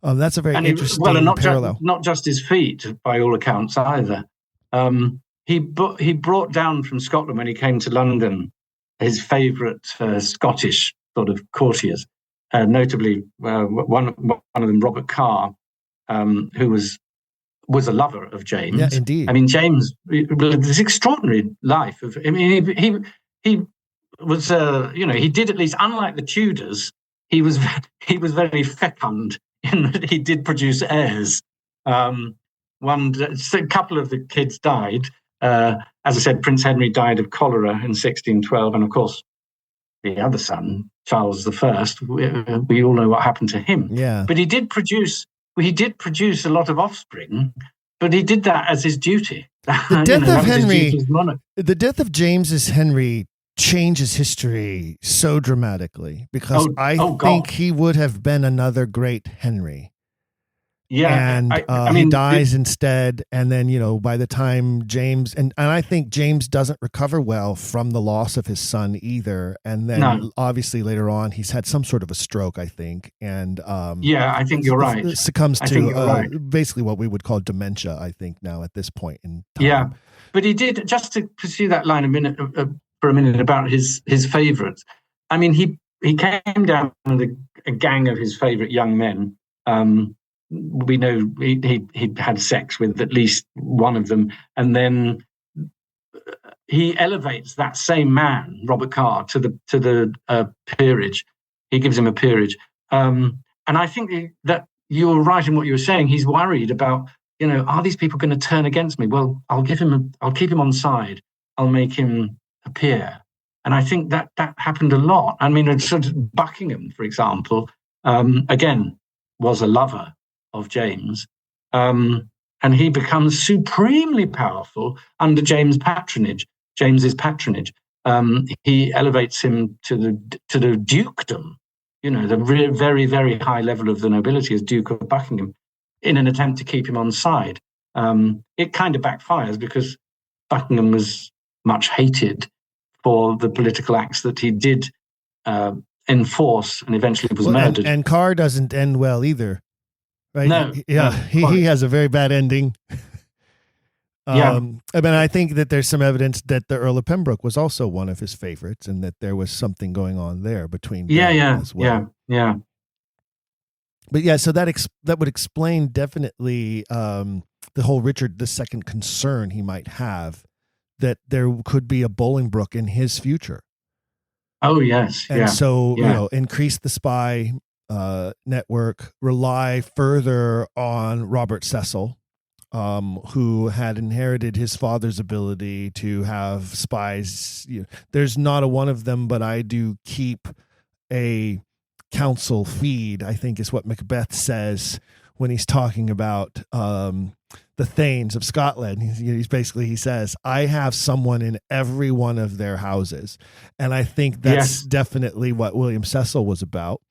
That's a very interesting parallel. Not just his feet, by all accounts, either. He brought down from Scotland when he came to London his favourite Scottish sort of courtiers. Notably, one of them, Robert Carr, who was a lover of James. Yeah, indeed. I mean, James, this extraordinary life of. I mean, he was, he did at least, unlike the Tudors, he was very fecund in that he did produce heirs. A couple of the kids died. As I said, Prince Henry died of cholera in 1612, and of course, the other son, Charles I, we all know what happened to him. Yeah. But he did produce a lot of offspring, but he did that as his duty. The death of Henry, the death of James's Henry changes history so dramatically because I think he would have been another great Henry. Yeah, and I mean, he dies instead. And then, by the time James, and I think James doesn't recover well from the loss of his son either. And then obviously later on, he's had some sort of a stroke, I think. And I think you're right. Succumbs to basically what we would call dementia, I think, now at this point in time. Yeah, but he did, just to pursue that line for a minute about his favourites. I mean, he came down with a gang of his favourite young men. We know he'd had sex with at least one of them, and then he elevates that same man, Robert Carr, to the peerage. He gives him a peerage, and I think that you were right in what you were saying. He's worried about, are these people going to turn against me? Well, I'll keep him on side. I'll make him a peer, and I think that happened a lot. I mean, sort of Buckingham, for example, again, was a lover of James, and he becomes supremely powerful under James's patronage. He elevates him to the dukedom, the very, very high level of the nobility as Duke of Buckingham, in an attempt to keep him on side. It kind of backfires because Buckingham was much hated for the political acts that he did enforce, and eventually was murdered. And Carr doesn't end well either. Right? No. He has a very bad ending. I mean, I think that there's some evidence that the Earl of Pembroke was also one of his favorites, and that there was something going on there between them as well. Yeah. But so that would explain definitely the whole Richard II concern he might have, that there could be a Bolingbroke in his future. Oh yes, and so increase the spy network, rely further on Robert Cecil, who had inherited his father's ability to have spies. There's not a one of them, but I do keep a council feed, I think is what Macbeth says when he's talking about the Thanes of Scotland. He says, I have someone in every one of their houses. And I think that's definitely what William Cecil was about.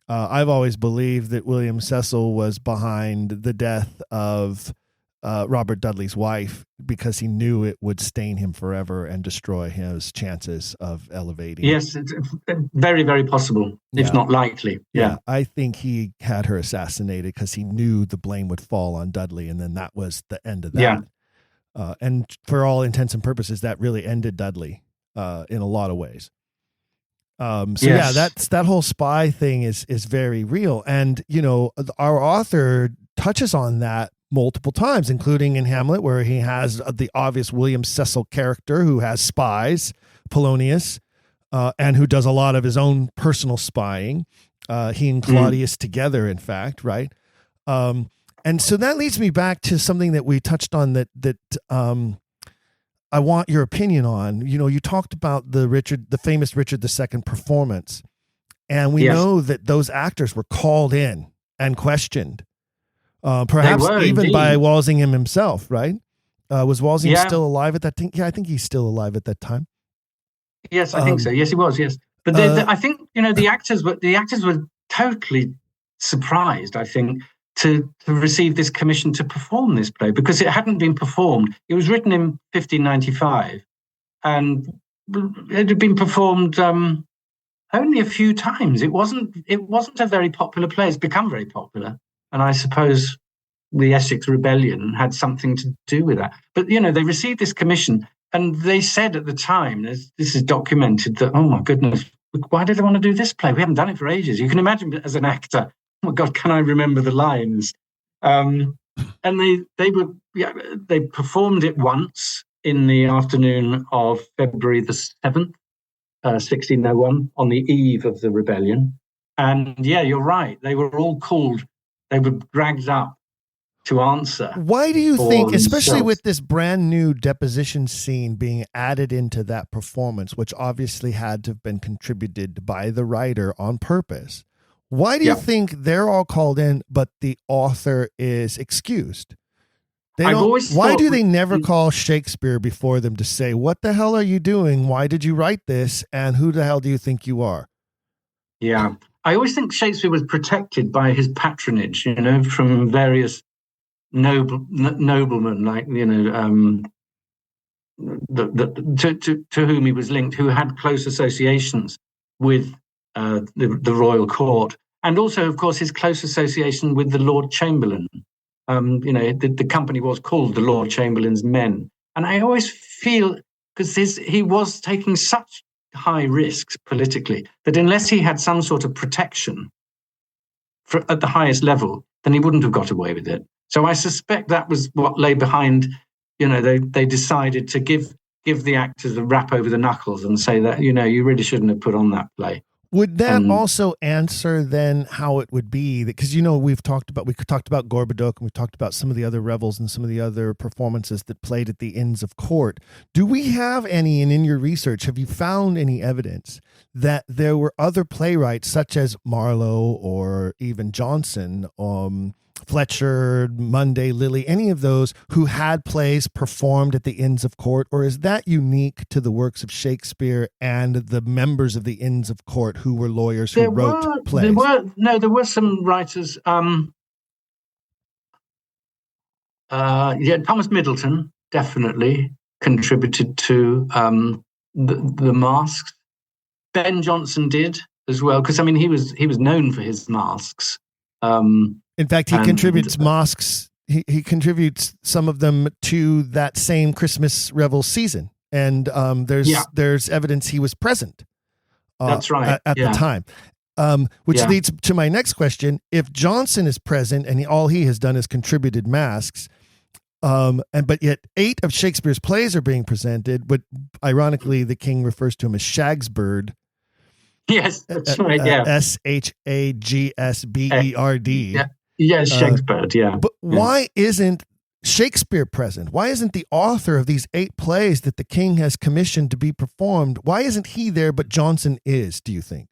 I've always believed that William Cecil was behind the death of Robert Dudley's wife, because he knew it would stain him forever and destroy his chances of elevating. Yes, it's very, very possible, if not likely. Yeah, I think he had her assassinated because he knew the blame would fall on Dudley, and then that was the end of that. And for all intents and purposes, that really ended Dudley in a lot of ways. That whole spy thing is very real. And, our author touches on that multiple times, including in Hamlet, where he has the obvious William Cecil character who has spies, Polonius, and who does a lot of his own personal spying. He and Claudius together, in fact, right? And so that leads me back to something that we touched on that I want your opinion on. You talked about the famous Richard II performance, and we know that those actors were called in and questioned, perhaps even indeed by Walsingham himself, right? Was Walsingham still alive at that time? Yeah, I think he's still alive at that time. Yes, I think so. Yes, he was. Yes, but I think the actors were totally surprised, I think, to receive this commission to perform this play, because it hadn't been performed. It was written in 1595, and it had been performed only a few times. It wasn't a very popular play. It's become very popular, and I suppose the Essex Rebellion had something to do with that. But they received this commission, and they said at the time, this is documented, that, oh my goodness, why did they want to do this play? We haven't done it for ages. You can imagine as an actor, oh my God, can I remember the lines? And they performed it once in the afternoon of February the 7th, 1601, on the eve of the rebellion. And you're right. They were all called. They were dragged up to answer. Why do you think, especially with this brand new deposition scene being added into that performance, which obviously had to have been contributed by the writer on purpose, why do you think they're all called in, but the author is excused? Why do they never call Shakespeare before them to say, what the hell are you doing? Why did you write this? And who the hell do you think you are? Yeah. I always think Shakespeare was protected by his patronage, from various noblemen, like, to whom he was linked, who had close associations with the royal court, and also, of course, his close association with the Lord Chamberlain. The company was called the Lord Chamberlain's Men, and I always feel, because he was taking such high risks politically, that unless he had some sort of protection at the highest level, then he wouldn't have got away with it. So I suspect that was what lay behind. They decided to give the actors a rap over the knuckles and say that, you really shouldn't have put on that play. Would that also answer then how it would be? Because, we talked about Gorboduc, and we talked about some of the other revels and some of the other performances that played at the Inns of Court. Do we have any, and in your research, have you found any evidence that there were other playwrights such as Marlowe or even Johnson, Fletcher, Monday, Lilly, any of those who had plays performed at the Inns of Court? Or is that unique to the works of Shakespeare and the members of the Inns of Court who were lawyers who wrote plays? There were some writers. Thomas Middleton definitely contributed to the masks. Ben Jonson did as well, because he was known for his masks. In fact, he contributes masks. He contributes some of them to that same Christmas revel season, and there's evidence he was present. That's right at the time, which leads to my next question: if Johnson is present and all he has done is contributed masks, but yet 8 of Shakespeare's plays are being presented, but ironically, the king refers to him as Shagsbird. Yes, that's right. Yeah, Shagsberd. Yes, Shakespeare. But why isn't Shakespeare present? Why isn't the author of these 8 plays that the king has commissioned to be performed? Why isn't he there, but Johnson is? Do you think?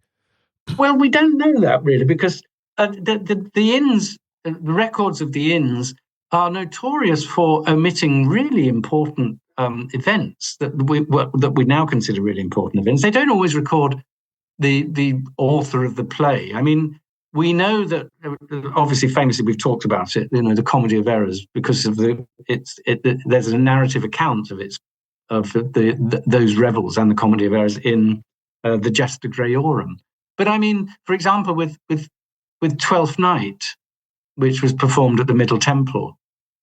Well, we don't know that really, because the inns, the records of the inns, are notorious for omitting really important events that we now consider really important events. They don't always record the author of the play. We know that, obviously, famously, we've talked about it. The Comedy of Errors, because of there's a narrative account of those revels and the Comedy of Errors in the Gesta Graiorum. But for example, with Twelfth Night, which was performed at the Middle Temple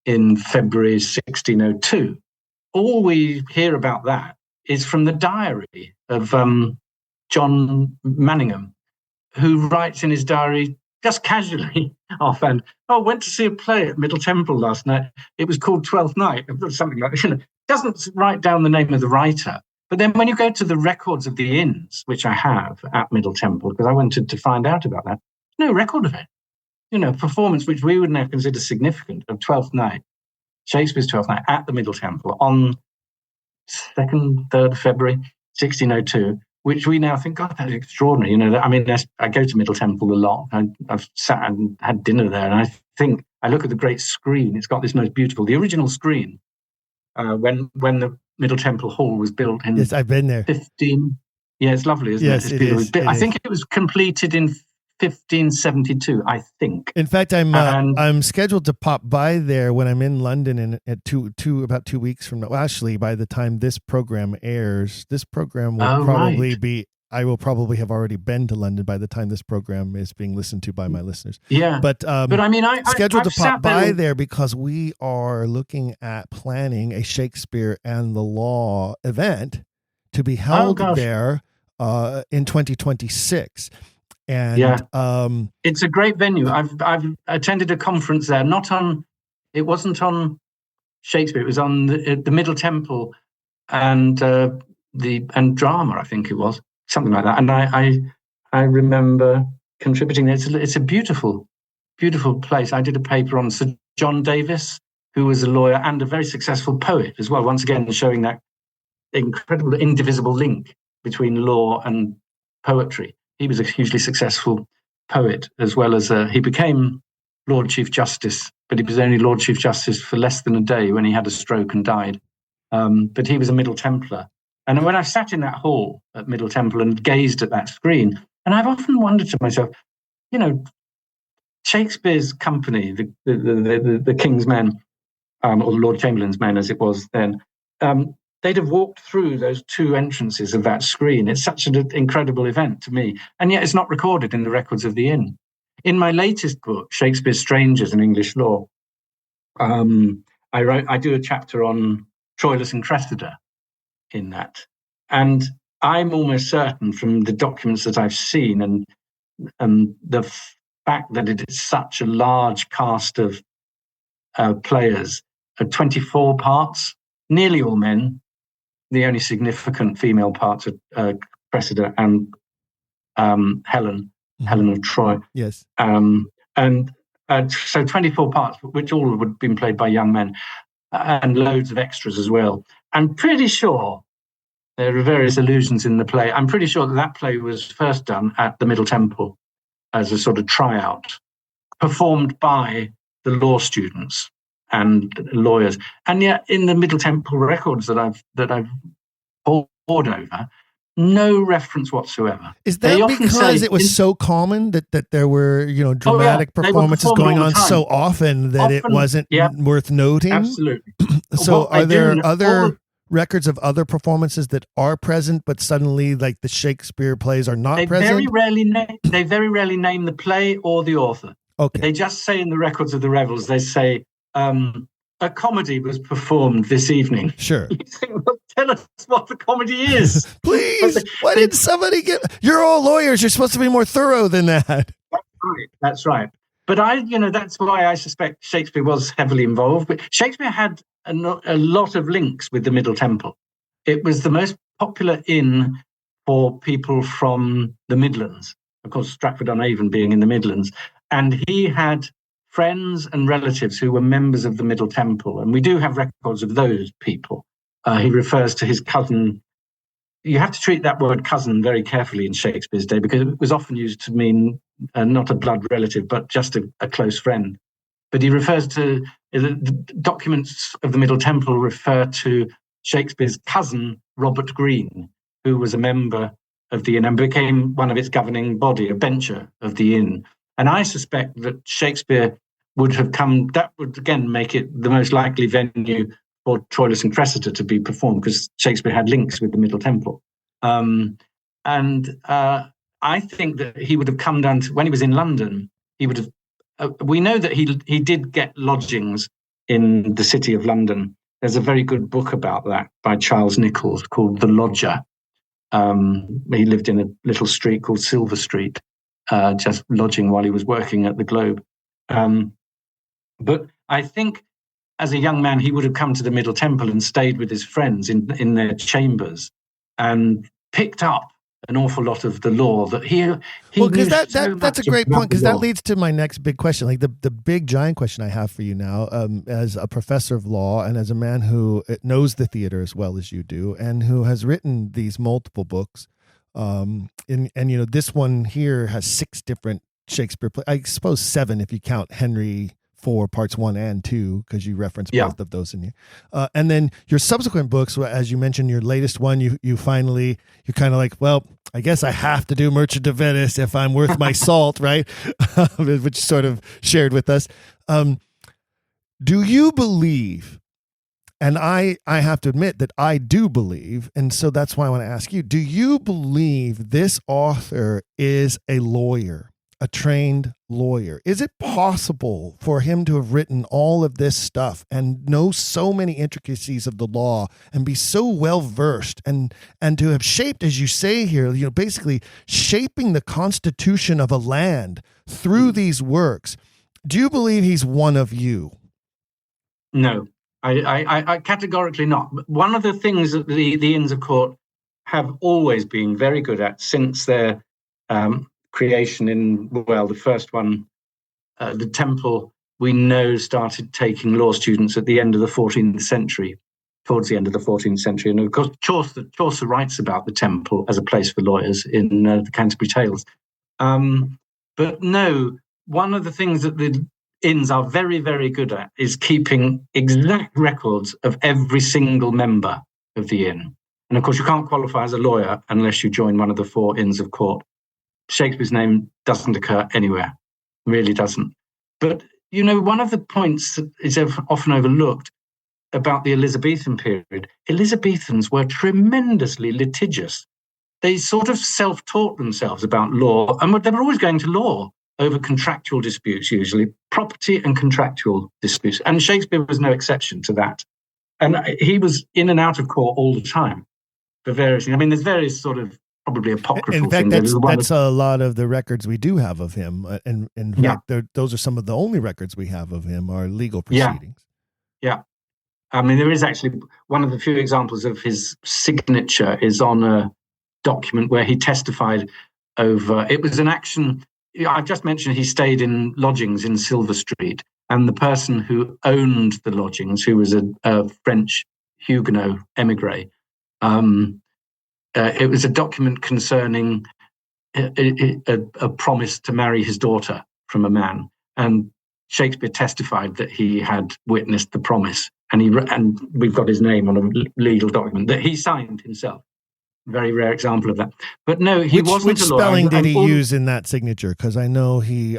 in February 1602, all we hear about that is from the diary of John Manningham, who writes in his diary just casually offhand, went to see a play at Middle Temple last night. It was called Twelfth Night, something like that. Doesn't write down the name of the writer. But then when you go to the records of the inns, which I have at Middle Temple, because I wanted to find out about that, no record of it. Performance which we would now consider significant of Twelfth Night, Shakespeare's Twelfth Night at the Middle Temple on 2nd, 3rd February 1602, which we now think, God, that's extraordinary. I go to Middle Temple a lot. I've sat and had dinner there, and I look at the great screen. It's got this most beautiful, the original screen, when the Middle Temple Hall was built in. Yes, I've been there. 15. Yeah, it's lovely, isn't it? It's beautiful. I think it was completed in 1572, I think. In fact, I'm scheduled to pop by there when I'm in London in about 2 weeks from now. Well, actually, by the time this program airs, this program will I will probably have already been to London by the time this program is being listened to by my listeners. Yeah. But I'm scheduled to pop by there because we are looking at planning a Shakespeare and the Law event to be held there in 2026. And it's a great venue. I've attended a conference there. It wasn't on Shakespeare. It was on the Middle Temple and drama. I think it was something like that. And I remember contributing. It's a beautiful, beautiful place. I did a paper on Sir John Davis, who was a lawyer and a very successful poet as well. Once again, showing that incredible indivisible link between law and poetry. He was a hugely successful poet, as well as he became Lord Chief Justice, but he was only Lord Chief Justice for less than a day when he had a stroke and died. But he was a Middle Templar. And when I sat in that hall at Middle Temple and gazed at that screen, And I've often wondered to myself, Shakespeare's company, the King's Men, or the Lord Chamberlain's Men as it was then, they'd have walked through those two entrances of that screen. It's such an incredible event to me. And yet it's not recorded in the records of the inn. In my latest book, Shakespeare's Strangers in English Law, I do a chapter on Troilus and Cressida in that. And I'm almost certain from the documents that I've seen and the fact that it is such a large cast of players, 24 parts, nearly all men. The only significant female parts are Cressida and Helen of Troy. Yes. So 24 parts, which all would have been played by young men, and loads of extras as well. I'm pretty sure there are various allusions in the play. I'm pretty sure that play was first done at the Middle Temple as a sort of tryout, performed by the law students and lawyers. And yet in the Middle Temple records that I've pored over, no reference whatsoever. Is that because it was so common that there were, dramatic performances going on so often that it wasn't worth noting? Absolutely. So are there other records of other performances that are present, but suddenly like the Shakespeare plays are not present? They very rarely name the play or the author. Okay. They just say in the records of the revels, they say, a comedy was performed this evening. Sure. You think, well, tell us what the comedy is. Please. Why didn't somebody you're all lawyers. You're supposed to be more thorough than that. That's right. But that's why I suspect Shakespeare was heavily involved. But Shakespeare had a lot of links with the Middle Temple. It was the most popular inn for people from the Midlands. Of course, Stratford-on-Avon being in the Midlands. And he had friends and relatives who were members of the Middle Temple. And we do have records of those people. He refers to his cousin. You have to treat that word cousin very carefully in Shakespeare's day because it was often used to mean not a blood relative, but just a close friend. But he refers to, the documents of the Middle Temple refer to Shakespeare's cousin, Robert Greene, who was a member of the inn and became one of its governing body, a bencher of the inn. And I suspect that Shakespeare would have that would again make it the most likely venue for Troilus and Cressida to be performed because Shakespeare had links with the Middle Temple. I think that he would have come down to, when he was in London, he would have, we know that he did get lodgings in the city of London. There's a very good book about that by Charles Nichols called The Lodger. He lived in a little street called Silver Street, just lodging while he was working at the Globe. But I think as a young man, he would have come to the Middle Temple and stayed with his friends in their chambers and picked up an awful lot of the law that he well, because that's a great point, because that leads to my next big question, like the big giant question I have for you now, as a professor of law and as a man who knows the theater as well as you do and who has written these multiple books. And this one here has 6 different Shakespeare plays. I suppose 7 if you count Henry IV parts 1 and 2, because you reference both of those in here. And then your subsequent books, as you mentioned, your latest one, you're kind of like, well, I guess I have to do Merchant of Venice if I'm worth my salt, right? Which sort of shared with us. Do you believe? And I have to admit that I do believe, and so that's why I want to ask you, do you believe this author is a lawyer, a trained lawyer? Is it possible for him to have written all of this stuff and know so many intricacies of the law and be so well versed and to have shaped, as you say here, basically shaping the constitution of a land through these works? Do you believe he's one of you? No. I categorically not. One of the things that the Inns of Court have always been very good at since their creation the first one, the Temple, we know, started taking law students at the end of the 14th century, towards the end of the 14th century. And of course, Chaucer writes about the Temple as a place for lawyers in the Canterbury Tales. But no, one of the things that the inns are very, very good at is keeping exact records of every single member of the inn. And of course, you can't qualify as a lawyer unless you join one of the 4 Inns of Court. Shakespeare's name doesn't occur anywhere, really doesn't. But, one of the points that is often overlooked about the Elizabethan period, Elizabethans were tremendously litigious. They sort of self-taught themselves about law, and they were always going to law over contractual disputes, usually property and contractual disputes. And Shakespeare was no exception to that. And he was in and out of court all the time for various things. I mean, there's various sort of probably apocryphal things. In fact, things. that's a lot of the records we do have of him. And in fact, those are some of the only records we have of him are legal proceedings. Yeah. I mean, there is actually one of the few examples of his signature is on a document where he testified over, it was an action, I've just mentioned he stayed in lodgings in Silver Street, and the person who owned the lodgings, who was a French Huguenot emigre, it was a document concerning a promise to marry his daughter from a man, and Shakespeare testified that he had witnessed the promise, and we've got his name on a legal document that he signed himself. Very rare example of that. But no, he wasn't which a lawyer. Spelling did he use in that signature? Because I know he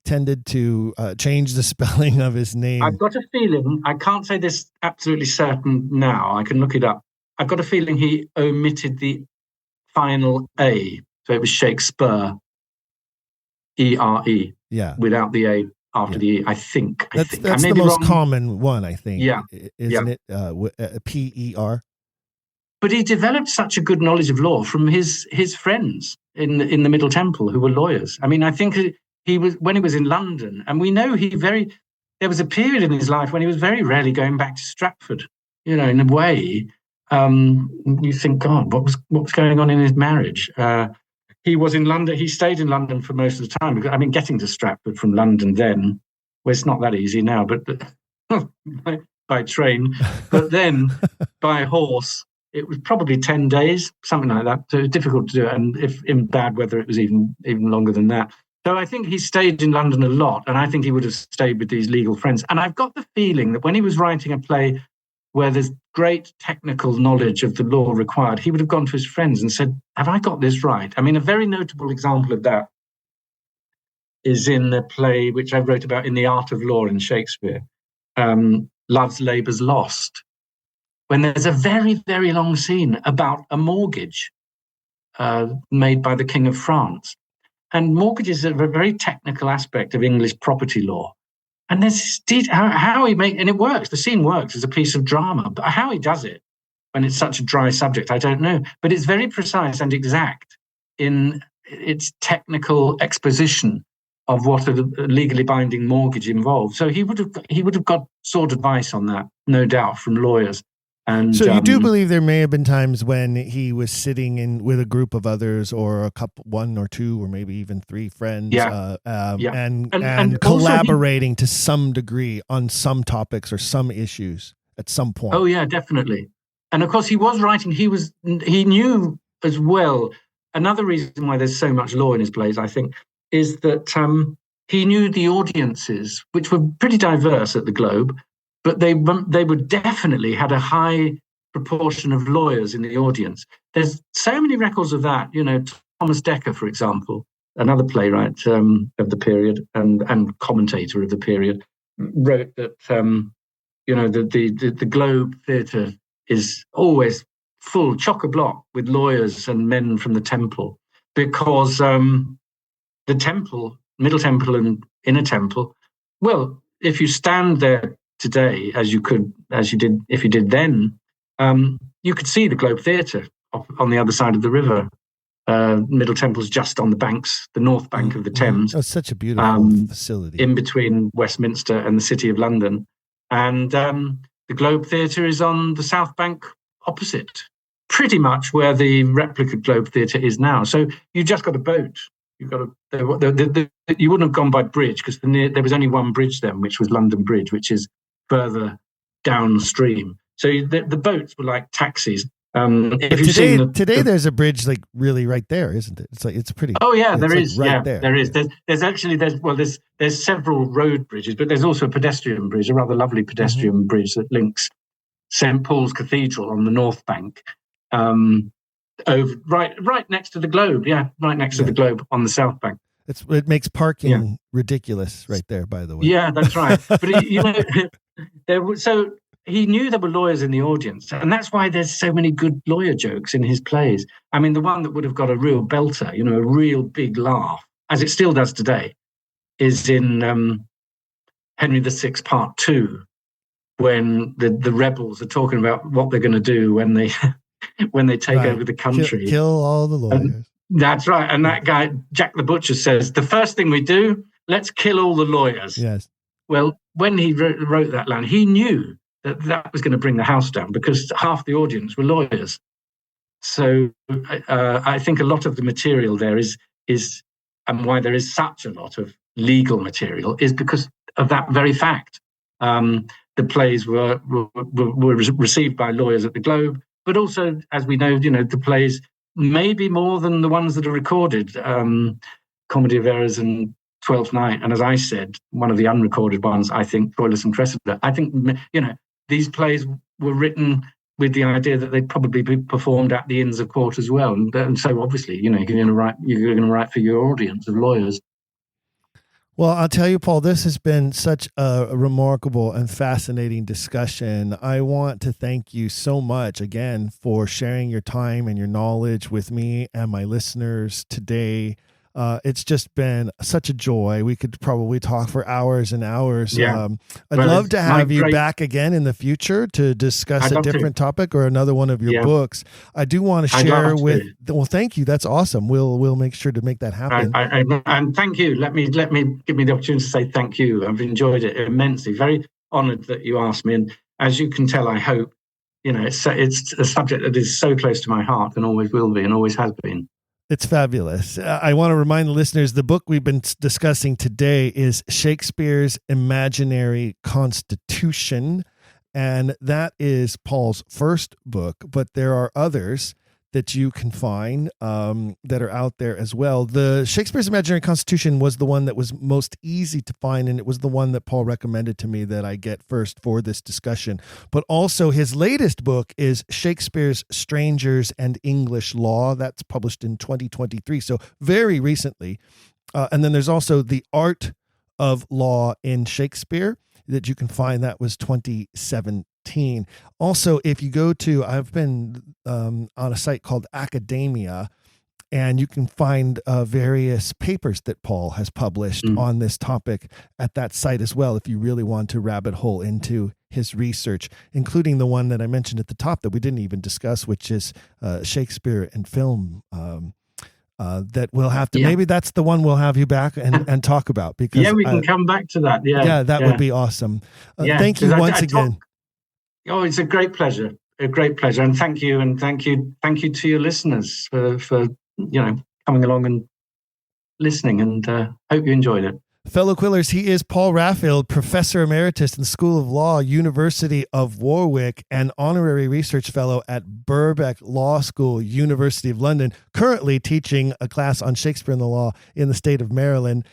tended to change the spelling of his name. I've got a feeling, I can't say this absolutely certain now, I can look it up. I've got a feeling he omitted the final A. So it was Shakespeare, E-R-E, without the A after the E, I think. That's the most common one, I think. Yeah. Isn't it? P-E-R? But he developed such a good knowledge of law from his friends in the Middle Temple who were lawyers. I mean, I think he was, when he was in London, and we know there was a period in his life when he was very rarely going back to Stratford. In a way, you think, God, what was going on in his marriage? He was in London. He stayed in London for most of the time. I mean, getting to Stratford from London then, well, it's not that easy now, but by train. But then by horse, it was probably 10 days, something like that. So it was difficult to do it. And if in bad weather, it was even longer than that. So I think he stayed in London a lot. And I think he would have stayed with these legal friends. And I've got the feeling that when he was writing a play where there's great technical knowledge of the law required, he would have gone to his friends and said, have I got this right? I mean, a very notable example of that is in the play, which I wrote about in The Art of Law in Shakespeare, Love's Labour's Lost, when there's a very, very long scene about a mortgage made by the King of France. And mortgages are a very technical aspect of English property law. And there's how he and it works. The scene works as a piece of drama, but how he does it when it's such a dry subject, I don't know. But it's very precise and exact in its technical exposition of what a legally binding mortgage involves. So he would have got sought advice on that, no doubt, from lawyers. And so you do believe there may have been times when he was sitting in with a group of others, or a couple, one or two, or maybe even three friends, and collaborating to some degree on some topics or some issues at some point. Oh yeah, definitely. And of course, he was writing. He knew as well. Another reason why there's so much law in his plays, I think, is that he knew the audiences, which were pretty diverse at the Globe. But they would definitely had a high proportion of lawyers in the audience. There's so many records of that. Thomas Dekker, for example, another playwright of the period and commentator of the period, wrote that the Globe Theatre is always full, chock-a-block with lawyers and men from the Temple, because the Temple, Middle Temple and Inner Temple, well, if you stand there today, if you did then, you could see the Globe Theatre on the other side of the river. Middle Temple's just on the north bank of the Thames. That's such a beautiful facility. In between Westminster and the City of London. And the Globe Theatre is on the south bank opposite, pretty much where the replica Globe Theatre is now. So you just got a boat. You wouldn't have gone by bridge, because there was only one bridge then, which was London Bridge, which is further downstream. So the boats were like taxis. Today there's a bridge like really right there, isn't it? It's pretty. Oh yeah, there is. Right yeah, there. There is. There's several road bridges, but there's also a pedestrian bridge, a rather lovely pedestrian bridge that links St. Paul's Cathedral on the north bank right next to the Globe. Yeah, right next to the Globe on the South Bank. It makes parking ridiculous right there, by the way. Yeah, that's right. But so he knew there were lawyers in the audience, and that's why there's so many good lawyer jokes in his plays. I mean, the one that would have got a real belter, a real big laugh, as it still does today, is in Henry VI Part 2, when the rebels are talking about what they're going to do when they take over the country. Kill all the lawyers. That's right. And that guy, Jack the Butcher, says, the first thing we do, let's kill all the lawyers. Yes. Well, when he wrote that line, he knew that was going to bring the house down because half the audience were lawyers. So I think a lot of the material there is and why there is such a lot of legal material is because of that very fact. The plays were received by lawyers at the Globe, but also, as we know, the plays maybe more than the ones that are recorded, Comedy of Errors and Twelfth Night. And as I said, one of the unrecorded ones, I think, Paulus and Cressida. I think, these plays were written with the idea that they'd probably be performed at the Inns of Court as well. And so obviously, you're going to write for your audience of lawyers. Well, I'll tell you, Paul, this has been such a remarkable and fascinating discussion. I want to thank you so much again for sharing your time and your knowledge with me and my listeners today. It's just been such a joy. We could probably talk for hours and hours. Yeah. I'd love to have you back again in the future to discuss a different topic or another one of your books. I do want to share well, thank you. That's awesome. We'll make sure to make that happen. And thank you. Let me give me the opportunity to say thank you. I've enjoyed it immensely. Very honored that you asked me. And as you can tell, I hope, it's a subject that is so close to my heart and always will be and always has been. It's fabulous. I want to remind the listeners, the book we've been discussing today is Shakespeare's Imaginary Constitution, and that is Paul's first book, but there are others that you can find that are out there as well. The Shakespeare's Imaginary Constitution was the one that was most easy to find, and it was the one that Paul recommended to me that I get first for this discussion. But also his latest book is Shakespeare's Strangers and English Law. That's published in 2023, so very recently. And then there's also The Art of Law in Shakespeare that you can find. That was 2017. Also, if you go to, I've been on a site called Academia, and you can find various papers that Paul has published on this topic at that site as well, if you really want to rabbit hole into his research, including the one that I mentioned at the top that we didn't even discuss, which is Shakespeare and film. That we'll have to, maybe that's the one we'll have you back and talk about, because we can come back to that. That would be awesome. Thank you once again. It's a great pleasure, and thank you to your listeners for coming along and listening, and hope you enjoyed it. Fellow Quillers, he is Paul Raffield, Professor Emeritus in the School of Law, University of Warwick, and Honorary Research Fellow at Birkbeck Law School, University of London, currently teaching a class on Shakespeare and the Law in the state of Maryland.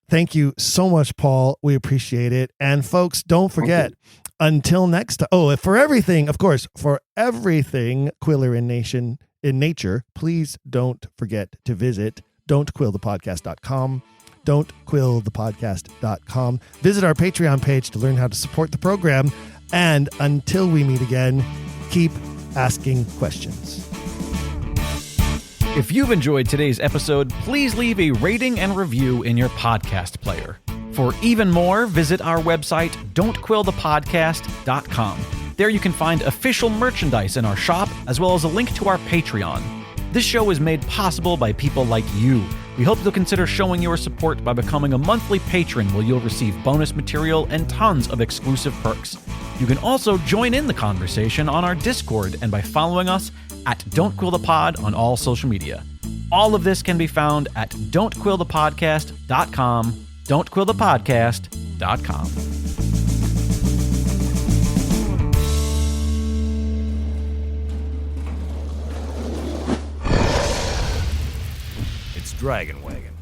Thank you so much, Paul. We appreciate it. And folks, don't forget, until next time, for everything Quiller in nature, please don't forget to visit don'tquillthepodcast.com. don'tquillthepodcast.com. Visit our Patreon page to learn how to support the program. And until we meet again, keep asking questions. If you've enjoyed today's episode, please leave a rating and review in your podcast player. For even more, visit our website, don'tquillthepodcast.com. There you can find official merchandise in our shop, as well as a link to our Patreon. This show is made possible by people like you. We hope you'll consider showing your support by becoming a monthly patron, where you'll receive bonus material and tons of exclusive perks. You can also join in the conversation on our Discord and by following us at Don't Quill the Pod on all social media. All of this can be found at don'tquillthepodcast.com, don'tquillthepodcast.com. Dragon Wagon.